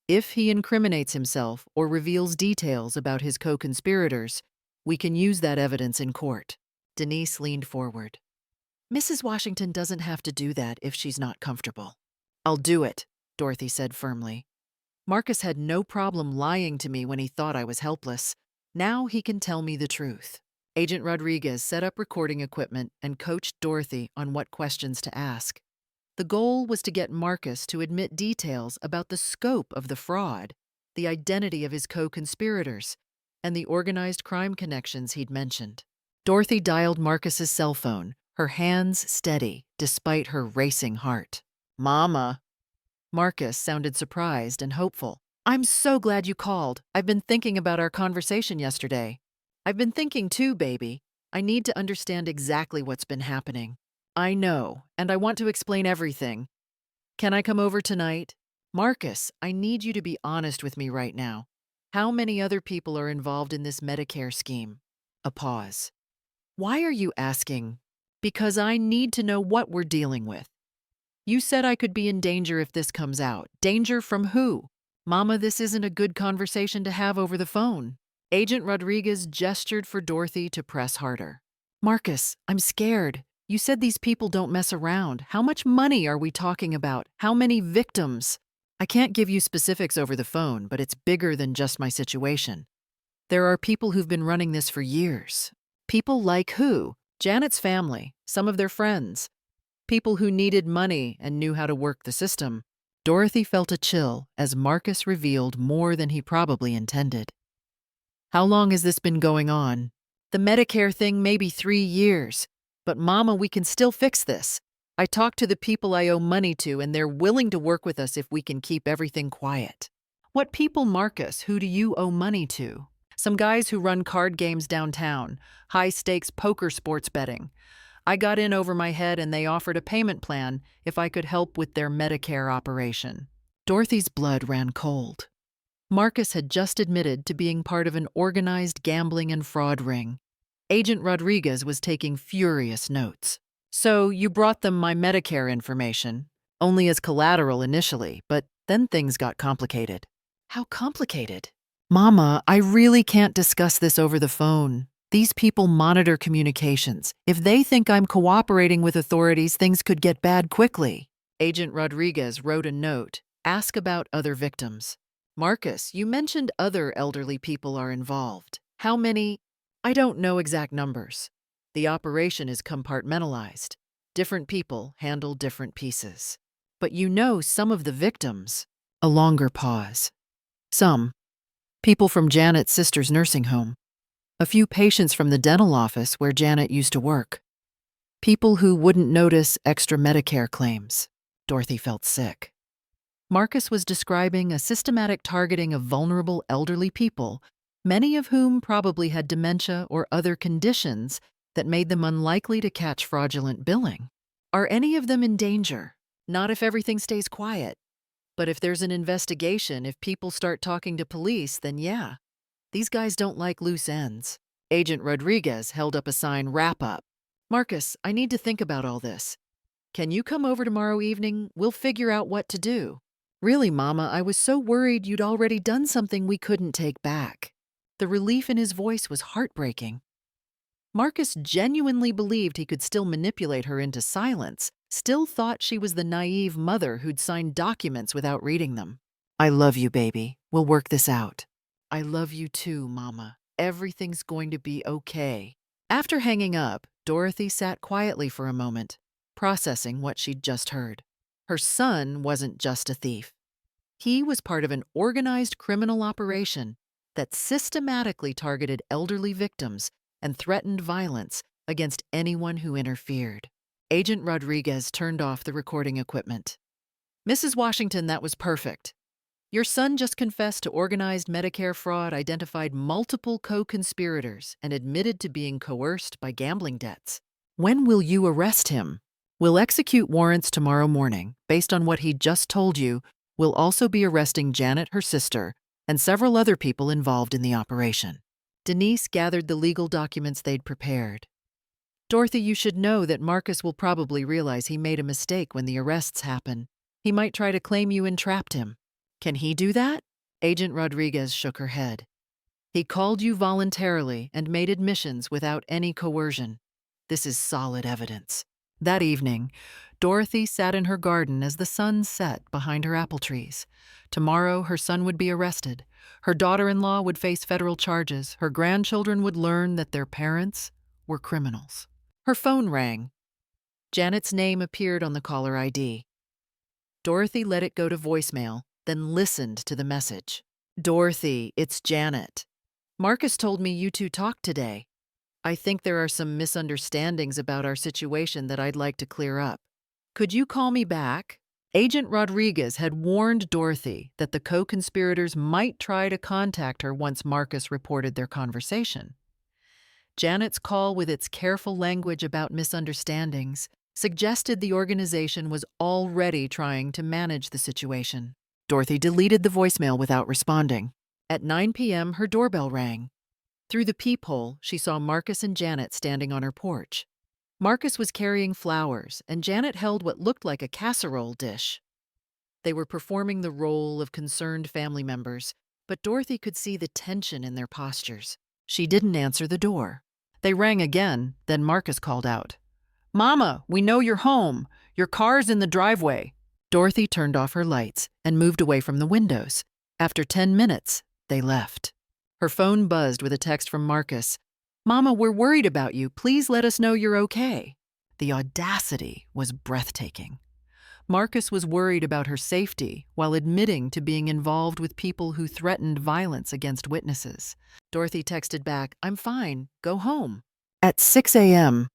If he incriminates himself or reveals details about his co-conspirators, we can use that evidence in court. Denise leaned forward. Mrs. Washington doesn't have to do that if she's not comfortable. I'll do it, Dorothy said firmly. Marcus had no problem lying to me when he thought I was helpless. Now he can tell me the truth. Agent Rodriguez set up recording equipment and coached Dorothy on what questions to ask. The goal was to get Marcus to admit details about the scope of the fraud, the identity of his co-conspirators, and the organized crime connections he'd mentioned. Dorothy dialed Marcus's cell phone, her hands steady despite her racing heart. Mama. Marcus sounded surprised and hopeful. I'm so glad you called. I've been thinking about our conversation yesterday. I've been thinking too, baby. I need to understand exactly what's been happening. I know, and I want to explain everything. Can I come over tonight? Marcus, I need you to be honest with me right now. How many other people are involved in this Medicare scheme? A pause. Why are you asking? Because I need to know what we're dealing with. You said I could be in danger if this comes out. Danger from who? Mama, this isn't a good conversation to have over the phone. Agent Rodriguez gestured for Dorothy to press harder. Marcus, I'm scared. You said these people don't mess around. How much money are we talking about? How many victims? I can't give you specifics over the phone, but it's bigger than just my situation. There are people who've been running this for years. People like who? Janet's family, some of their friends. People who needed money and knew how to work the system. Dorothy felt a chill as Marcus revealed more than he probably intended. How long has this been going on? The Medicare thing, maybe 3 years. But Mama, we can still fix this. I talked to the people I owe money to, and they're willing to work with us if we can keep everything quiet. What people, Marcus? Who do you owe money to? Some guys who run card games downtown, high-stakes poker sports betting. I got in over my head and they offered a payment plan if I could help with their Medicare operation. Dorothy's blood ran cold. Marcus had just admitted to being part of an organized gambling and fraud ring. Agent Rodriguez was taking furious notes. So you brought them my Medicare information, only as collateral initially, but then things got complicated. How complicated? Mama, I really can't discuss this over the phone. These people monitor communications. If they think I'm cooperating with authorities, things could get bad quickly. Agent Rodriguez wrote a note. Ask about other victims. Marcus, you mentioned other elderly people are involved. How many? I don't know exact numbers. The operation is compartmentalized. Different people handle different pieces. But you know some of the victims. A longer pause. Some. People from Janet's sister's nursing home. A few patients from the dental office where Janet used to work. People who wouldn't notice extra Medicare claims. Dorothy felt sick. Marcus was describing a systematic targeting of vulnerable elderly people, many of whom probably had dementia or other conditions that made them unlikely to catch fraudulent billing. Are any of them in danger? Not if everything stays quiet. But if there's an investigation, if people start talking to police, then yeah. These guys don't like loose ends. Agent Rodriguez held up a sign, wrap up. Marcus, I need to think about all this. Can you come over tomorrow evening? We'll figure out what to do. Really, Mama, I was so worried you'd already done something we couldn't take back. The relief in his voice was heartbreaking. Marcus genuinely believed he could still manipulate her into silence, still thought she was the naive mother who'd signed documents without reading them. I love you, baby. We'll work this out. I love you too, Mama. Everything's going to be okay. After hanging up, Dorothy sat quietly for a moment, processing what she'd just heard. Her son wasn't just a thief. He was part of an organized criminal operation that systematically targeted elderly victims and threatened violence against anyone who interfered. Agent Rodriguez turned off the recording equipment. Mrs. Washington, that was perfect. Your son just confessed to organized Medicare fraud, identified multiple co-conspirators, and admitted to being coerced by gambling debts. When will you arrest him? We'll execute warrants tomorrow morning. Based on what he just told you, we'll also be arresting Janet, her sister, and several other people involved in the operation. Denise gathered the legal documents they'd prepared. Dorothy, you should know that Marcus will probably realize he made a mistake when the arrests happen. He might try to claim you entrapped him. Can he do that? Agent Rodriguez shook her head. He called you voluntarily and made admissions without any coercion. This is solid evidence. That evening, Dorothy sat in her garden as the sun set behind her apple trees. Tomorrow, her son would be arrested. Her daughter-in-law would face federal charges. Her grandchildren would learn that their parents were criminals. Her phone rang. Janet's name appeared on the caller ID. Dorothy let it go to voicemail, then listened to the message. Dorothy, it's Janet. Marcus told me you two talked today. I think there are some misunderstandings about our situation that I'd like to clear up. Could you call me back? Agent Rodriguez had warned Dorothy that the co-conspirators might try to contact her once Marcus reported their conversation. Janet's call, with its careful language about misunderstandings, suggested the organization was already trying to manage the situation. Dorothy deleted the voicemail without responding. At 9 p.m., her doorbell rang. Through the peephole, she saw Marcus and Janet standing on her porch. Marcus was carrying flowers, and Janet held what looked like a casserole dish. They were performing the role of concerned family members, but Dorothy could see the tension in their postures. She didn't answer the door. They rang again, then Marcus called out, "Mama, we know you're home. Your car's in the driveway." Dorothy turned off her lights and moved away from the windows. After 10 minutes, they left. Her phone buzzed with a text from Marcus. "Mama, we're worried about you. Please let us know you're okay." The audacity was breathtaking. Marcus was worried about her safety while admitting to being involved with people who threatened violence against witnesses. Dorothy texted back, "I'm fine. Go home." At 6 a.m.,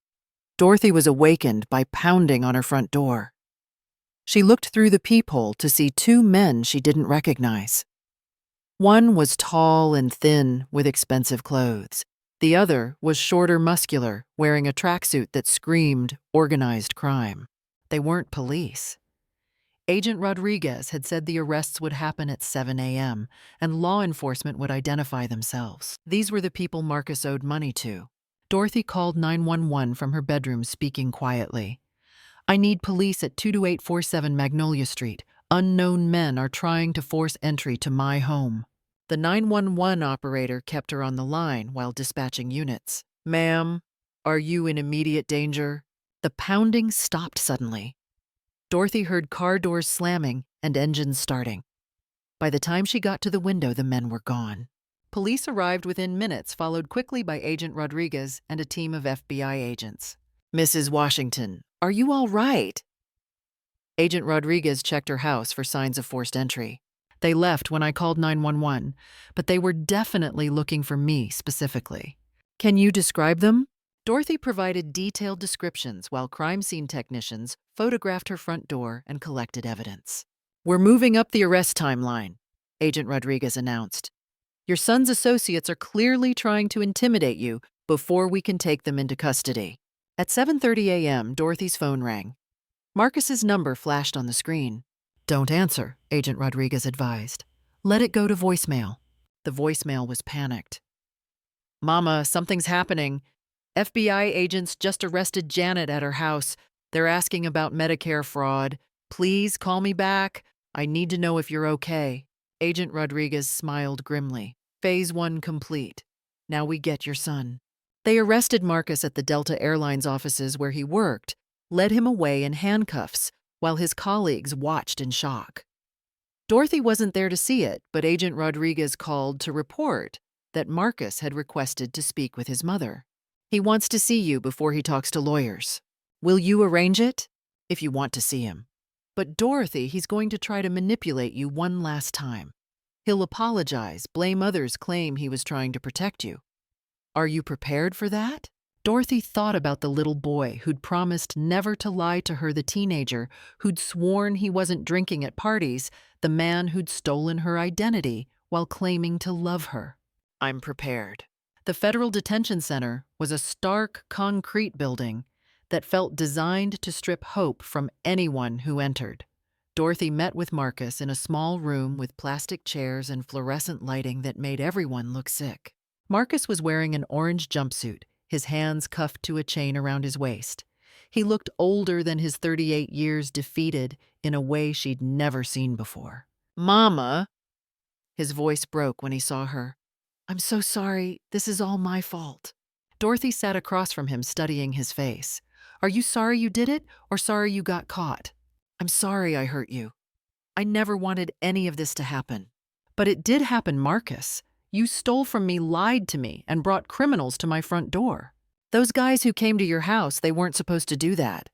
Dorothy was awakened by pounding on her front door. She looked through the peephole to see two men she didn't recognize. One was tall and thin with expensive clothes. The other was shorter, muscular, wearing a tracksuit that screamed organized crime. They weren't police. Agent Rodriguez had said the arrests would happen at 7 a.m., and law enforcement would identify themselves. These were the people Marcus owed money to. Dorothy called 911 from her bedroom, speaking quietly. "I need police at 22847 Magnolia Street. Unknown men are trying to force entry to my home." The 911 operator kept her on the line while dispatching units. "Ma'am, are you in immediate danger?" The pounding stopped suddenly. Dorothy heard car doors slamming and engines starting. By the time she got to the window, the men were gone. Police arrived within minutes, followed quickly by Agent Rodriguez and a team of FBI agents. "Mrs. Washington, are you all right?" Agent Rodriguez checked her house for signs of forced entry. "They left when I called 911, but they were definitely looking for me specifically." "Can you describe them?" Dorothy provided detailed descriptions while crime scene technicians photographed her front door and collected evidence. "We're moving up the arrest timeline," Agent Rodriguez announced. "Your son's associates are clearly trying to intimidate you before we can take them into custody." At 7:30 a.m., Dorothy's phone rang. Marcus's number flashed on the screen. "Don't answer," Agent Rodriguez advised. "Let it go to voicemail." The voicemail was panicked. "Mama, something's happening. FBI agents just arrested Janet at her house. They're asking about Medicare fraud. Please call me back. I need to know if you're okay." Agent Rodriguez smiled grimly. "Phase 1 complete. Now we get your son." They arrested Marcus at the Delta Airlines offices where he worked, led him away in handcuffs, while his colleagues watched in shock. Dorothy wasn't there to see it, but Agent Rodriguez called to report that Marcus had requested to speak with his mother. "He wants to see you before he talks to lawyers. Will you arrange it?" "If you want to see him." "But Dorothy, he's going to try to manipulate you one last time. He'll apologize, blame others, claim he was trying to protect you." "Are you prepared for that?" Dorothy thought about the little boy who'd promised never to lie to her, the teenager who'd sworn he wasn't drinking at parties, the man who'd stolen her identity while claiming to love her. "I'm prepared." The Federal Detention Center was a stark, concrete building that felt designed to strip hope from anyone who entered. Dorothy met with Marcus in a small room with plastic chairs and fluorescent lighting that made everyone look sick. Marcus was wearing an orange jumpsuit, his hands cuffed to a chain around his waist. He looked older than his 38 years, defeated in a way she'd never seen before. "Mama!" His voice broke when he saw her. "I'm so sorry. This is all my fault." Dorothy sat across from him, studying his face. "Are you sorry you did it, or sorry you got caught?" "I'm sorry I hurt you. I never wanted any of this to happen." "But it did happen, Marcus. You stole from me, lied to me, and brought criminals to my front door. Those guys who came to your house, they weren't supposed to do that.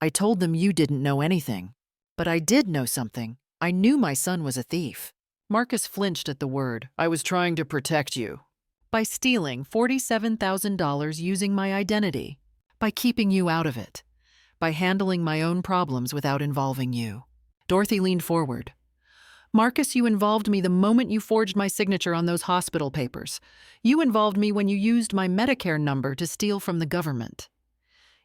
I told them you didn't know anything. But I did know something. I knew my son was a thief." Marcus flinched at the word. "I was trying to protect you." "By stealing $47,000 using my identity. By keeping you out of it. By handling my own problems without involving you." Dorothy leaned forward. "Marcus, you involved me the moment you forged my signature on those hospital papers. You involved me when you used my Medicare number to steal from the government.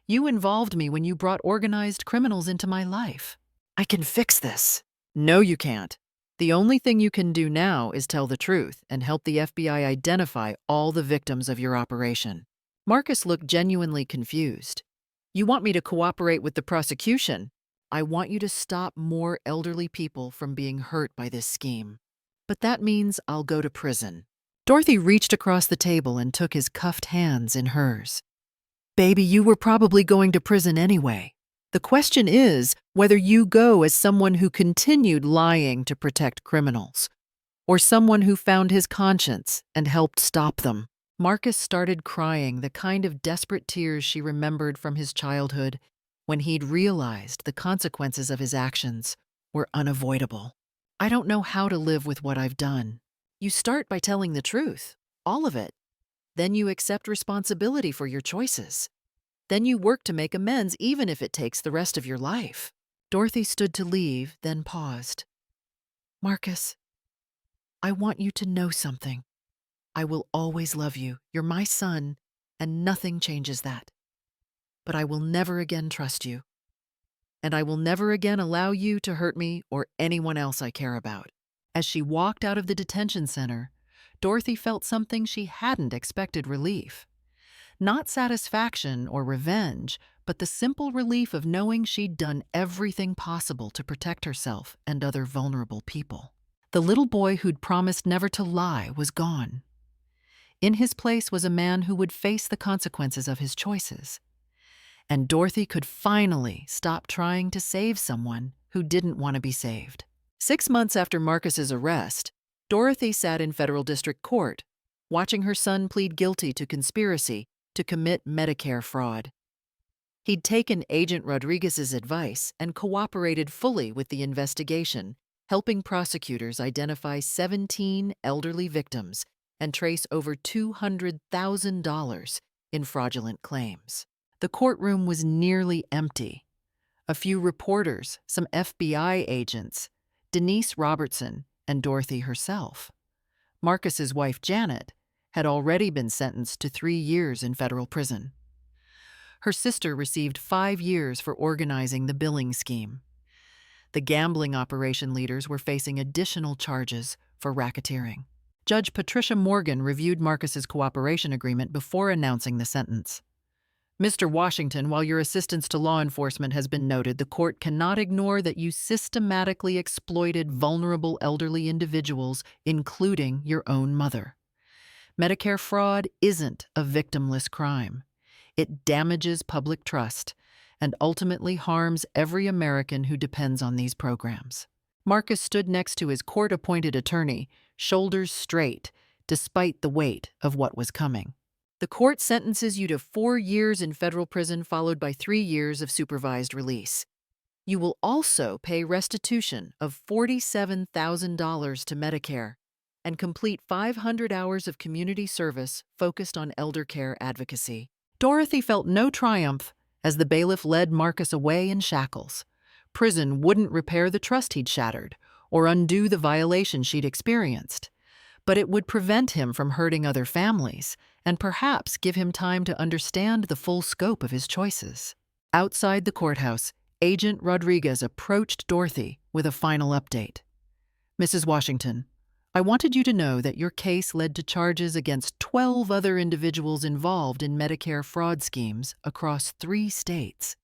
You involved me when you brought organized criminals into my life." "I can fix this." "No, you can't. The only thing you can do now is tell the truth and help the FBI identify all the victims of your operation." Marcus looked genuinely confused. You want me to cooperate with the prosecution? I want you to stop more elderly people from being hurt by this scheme. But that means I'll go to prison. Dorothy reached across the table and took his cuffed hands in hers. Baby, you were probably going to prison anyway. The question is whether you go as someone who continued lying to protect criminals, or someone who found his conscience and helped stop them. Marcus started crying, the kind of desperate tears she remembered from his childhood, when he'd realized the consequences of his actions were unavoidable. I don't know how to live with what I've done. You start by telling the truth, all of it. Then you accept responsibility for your choices. Then you work to make amends, even if it takes the rest of your life. Dorothy stood to leave, then paused. Marcus, I want you to know something. I will always love you. You're my son, and nothing changes that. But I will never again trust you. And I will never again allow you to hurt me or anyone else I care about. As she walked out of the detention center, Dorothy felt something she hadn't expected: relief. Not satisfaction or revenge, but the simple relief of knowing she'd done everything possible to protect herself and other vulnerable people. The little boy who'd promised never to lie was gone. In his place was a man who would face the consequences of his choices. And Dorothy could finally stop trying to save someone who didn't want to be saved. 6 months after Marcus's arrest, Dorothy sat in federal district court, watching her son plead guilty to conspiracy to commit Medicare fraud. He'd taken Agent Rodriguez's advice and cooperated fully with the investigation, helping prosecutors identify 17 elderly victims and trace over $200,000 in fraudulent claims. The courtroom was nearly empty. A few reporters, some FBI agents, Denise Robertson, and Dorothy herself. Marcus's wife, Janet, had already been sentenced to 3 years in federal prison. Her sister received 5 years for organizing the billing scheme. The gambling operation leaders were facing additional charges for racketeering. Judge Patricia Morgan reviewed Marcus's cooperation agreement before announcing the sentence. Mr. Washington, while your assistance to law enforcement has been noted, the court cannot ignore that you systematically exploited vulnerable elderly individuals, including your own mother. Medicare fraud isn't a victimless crime. It damages public trust and ultimately harms every American who depends on these programs. Marcus stood next to his court-appointed attorney, shoulders straight, despite the weight of what was coming. The court sentences you to 4 years in federal prison, followed by 3 years of supervised release. You will also pay restitution of $47,000 to Medicare and complete 500 hours of community service focused on elder care advocacy. Dorothy felt no triumph as the bailiff led Marcus away in shackles. Prison wouldn't repair the trust he'd shattered or undo the violation she'd experienced, but it would prevent him from hurting other families and perhaps give him time to understand the full scope of his choices. Outside the courthouse, Agent Rodriguez approached Dorothy with a final update. Mrs. Washington, I wanted you to know that your case led to charges against 12 other individuals involved in Medicare fraud schemes across 3 states.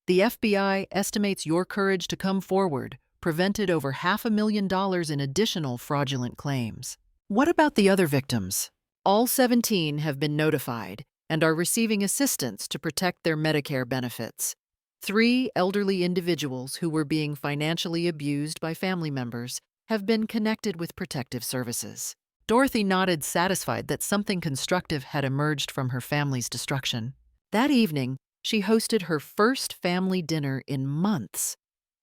The FBI estimates your courage to come forward prevented over $500,000 in additional fraudulent claims. What about the other victims? All 17 have been notified and are receiving assistance to protect their Medicare benefits. 3 elderly individuals who were being financially abused by family members have been connected with protective services. Dorothy nodded, satisfied that something constructive had emerged from her family's destruction. That evening, she hosted her first family dinner in months.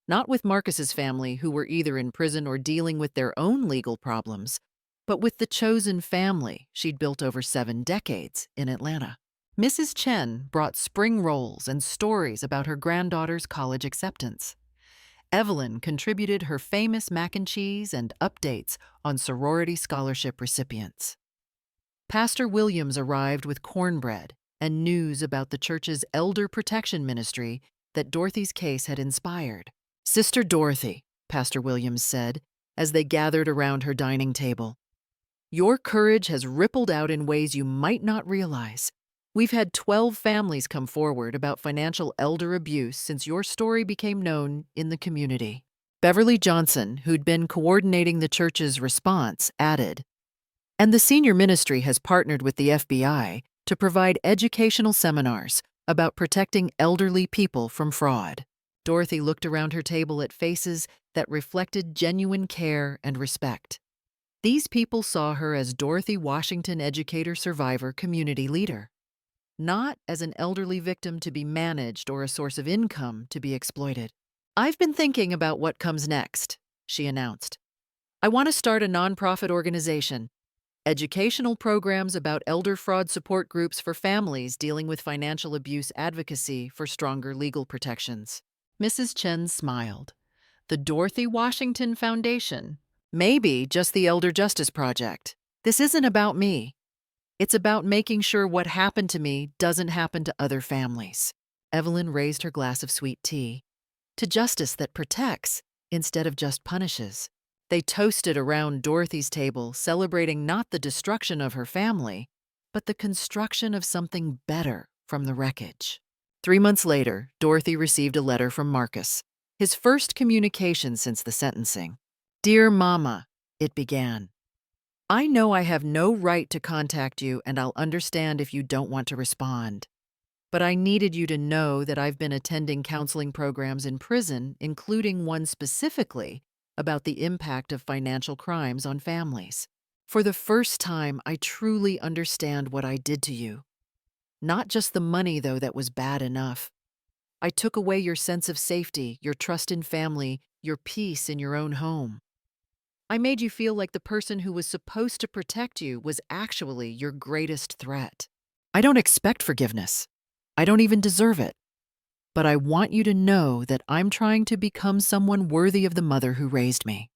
Not with Marcus's family, who were either in prison or dealing with their own legal problems, but with the chosen family she'd built over 7 decades in Atlanta. Mrs. Chen brought spring rolls and stories about her granddaughter's college acceptance. Evelyn contributed her famous mac and cheese and updates on sorority scholarship recipients. Pastor Williams arrived with cornbread and news about the church's elder protection ministry that Dorothy's case had inspired. Sister Dorothy, Pastor Williams said, as they gathered around her dining table, your courage has rippled out in ways you might not realize. We've had 12 families come forward about financial elder abuse since your story became known in the community. Beverly Johnson, who'd been coordinating the church's response, added, and the senior ministry has partnered with the FBI to provide educational seminars about protecting elderly people from fraud. Dorothy looked around her table at faces that reflected genuine care and respect. These people saw her as Dorothy Washington educator survivor community leader, not as an elderly victim to be managed or a source of income to be exploited. I've been thinking about what comes next, she announced. I want to start a nonprofit organization, educational programs about elder fraud support groups for families dealing with financial abuse advocacy for stronger legal protections. Mrs. Chen smiled. The Dorothy Washington Foundation. Maybe just the Elder Justice Project. This isn't about me. It's about making sure what happened to me doesn't happen to other families. Evelyn raised her glass of sweet tea. To justice that protects instead of just punishes. They toasted around Dorothy's table, celebrating not the destruction of her family, but the construction of something better from the wreckage. 3 months later, Dorothy received a letter from Marcus, his first communication since the sentencing. Dear Mama, it began. I know I have no right to contact you, and I'll understand if you don't want to respond. But I needed you to know that I've been attending counseling programs in prison, including one specifically about the impact of financial crimes on families. For the first time, I truly understand what I did to you. Not just the money, though, that was bad enough. I took away your sense of safety, your trust in family, your peace in your own home. I made you feel like the person who was supposed to protect you was actually your greatest threat. I don't expect forgiveness. I don't even deserve it. But I want you to know that I'm trying to become someone worthy of the mother who raised me.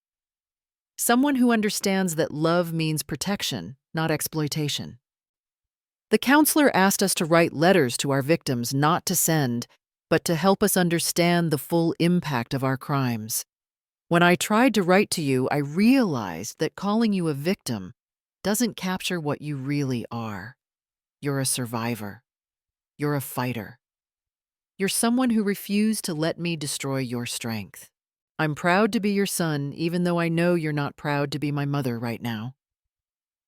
Someone who understands that love means protection, not exploitation. The counselor asked us to write letters to our victims, not to send, but to help us understand the full impact of our crimes. When I tried to write to you, I realized that calling you a victim doesn't capture what you really are. You're a survivor. You're a fighter. You're someone who refused to let me destroy your strength. I'm proud to be your son, even though I know you're not proud to be my mother right now.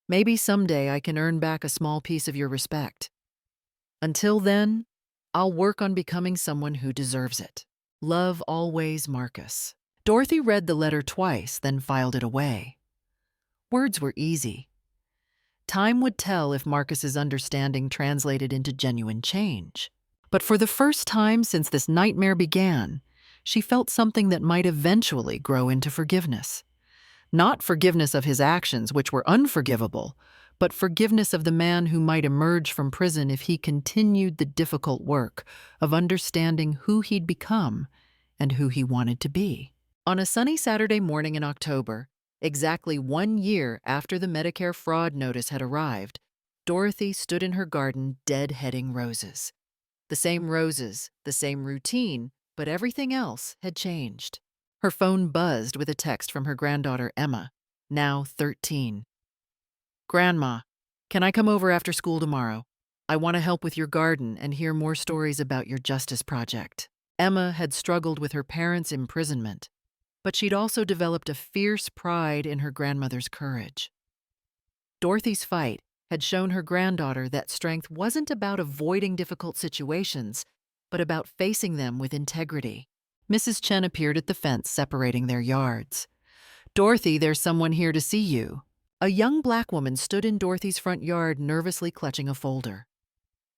Maybe someday I can earn back a small piece of your respect. Until then, I'll work on becoming someone who deserves it. Love always, Marcus. Dorothy read the letter twice, then filed it away. Words were easy. Time would tell if Marcus's understanding translated into genuine change. But for the first time since this nightmare began, she felt something that might eventually grow into forgiveness. Not forgiveness of his actions, which were unforgivable, but forgiveness of the man who might emerge from prison if he continued the difficult work of understanding who he'd become and who he wanted to be. On a sunny Saturday morning in October, exactly 1 year after the Medicare fraud notice had arrived, Dorothy stood in her garden deadheading roses. The same roses, the same routine, but everything else had changed. Her phone buzzed with a text from her granddaughter Emma, now 13. Grandma, can I come over after school tomorrow? I want to help with your garden and hear more stories about your justice project. Emma had struggled with her parents' imprisonment, but she'd also developed a fierce pride in her grandmother's courage. Dorothy's fight had shown her granddaughter that strength wasn't about avoiding difficult situations, but about facing them with integrity. Mrs. Chen appeared at the fence separating their yards. Dorothy, there's someone here to see you. A young black woman stood in Dorothy's front yard, nervously clutching a folder.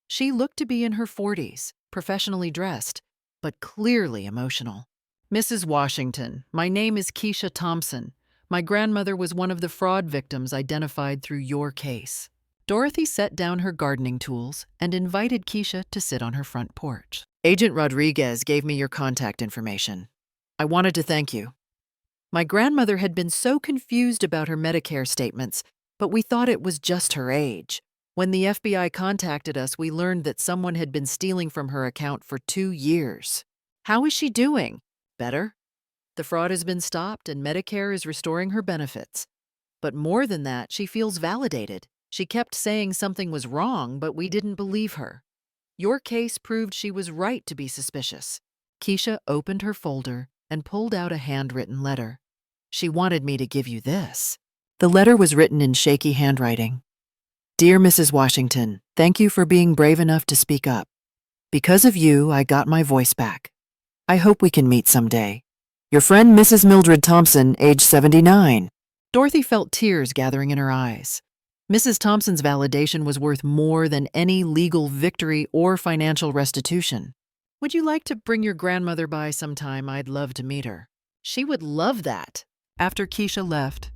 She looked to be in her 40s, professionally dressed, but clearly emotional. Mrs. Washington, my name is Keisha Thompson. My grandmother was one of the fraud victims identified through your case. Dorothy set down her gardening tools and invited Keisha to sit on her front porch. Agent Rodriguez gave me your contact information. I wanted to thank you. My grandmother had been so confused about her Medicare statements, but we thought it was just her age. When the FBI contacted us, we learned that someone had been stealing from her account for 2 years. How is she doing? Better. The fraud has been stopped and Medicare is restoring her benefits. But more than that, she feels validated. She kept saying something was wrong, but we didn't believe her. Your case proved she was right to be suspicious." Keisha opened her folder and pulled out a handwritten letter. "She wanted me to give you this." The letter was written in shaky handwriting. "Dear Mrs. Washington, thank you for being brave enough to speak up. Because of you, I got my voice back. I hope we can meet someday. Your friend Mrs. Mildred Thompson, age 79. Dorothy felt tears gathering in her eyes. Mrs. Thompson's validation was worth more than any legal victory or financial restitution. "Would you like to bring your grandmother by sometime? I'd love to meet her." "She would love that." After Keisha left,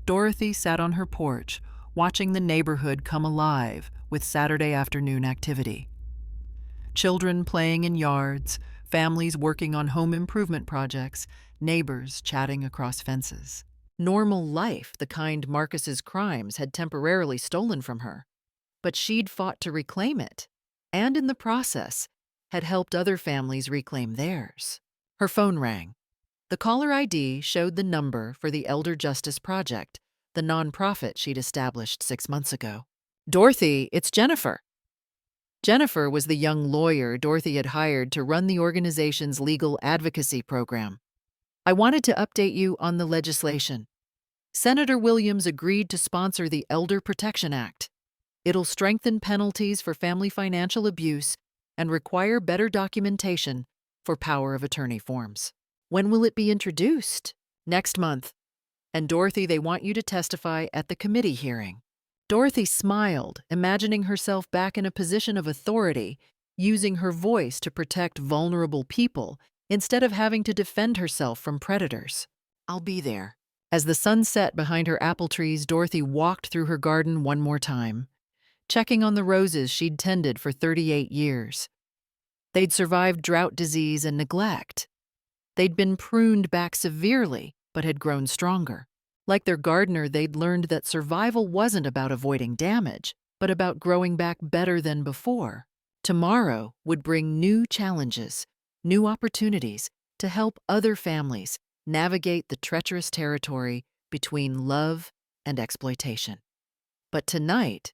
Dorothy sat on her porch, watching the neighborhood come alive with Saturday afternoon activity. Children playing in yards, families working on home improvement projects, neighbors chatting across fences. Normal life, the kind Marcus's crimes had temporarily stolen from her. But she'd fought to reclaim it, and in the process, had helped other families reclaim theirs. Her phone rang. The caller ID showed the number for the Elder Justice Project, the nonprofit she'd established 6 months ago. "Dorothy, it's Jennifer." Jennifer was the young lawyer Dorothy had hired to run the organization's legal advocacy program. "I wanted to update you on the legislation. Senator Williams agreed to sponsor the Elder Protection Act. It'll strengthen penalties for family financial abuse and require better documentation for power of attorney forms." "When will it be introduced?" "Next month. And Dorothy, they want you to testify at the committee hearing." Dorothy smiled, imagining herself back in a position of authority, using her voice to protect vulnerable people instead of having to defend herself from predators. "I'll be there." As the sun set behind her apple trees, Dorothy walked through her garden one more time, checking on the roses she'd tended for 38 years. They'd survived drought, disease, and neglect. They'd been pruned back severely, but had grown stronger. Like their gardener, they'd learned that survival wasn't about avoiding damage, but about growing back better than before. Tomorrow would bring new challenges, new opportunities to help other families navigate the treacherous territory between love and exploitation. But tonight,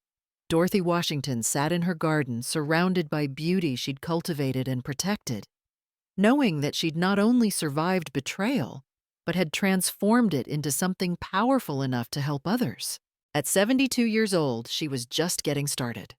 Dorothy Washington sat in her garden surrounded by beauty she'd cultivated and protected, knowing that she'd not only survived betrayal, but had transformed it into something powerful enough to help others. At 72 years old, she was just getting started.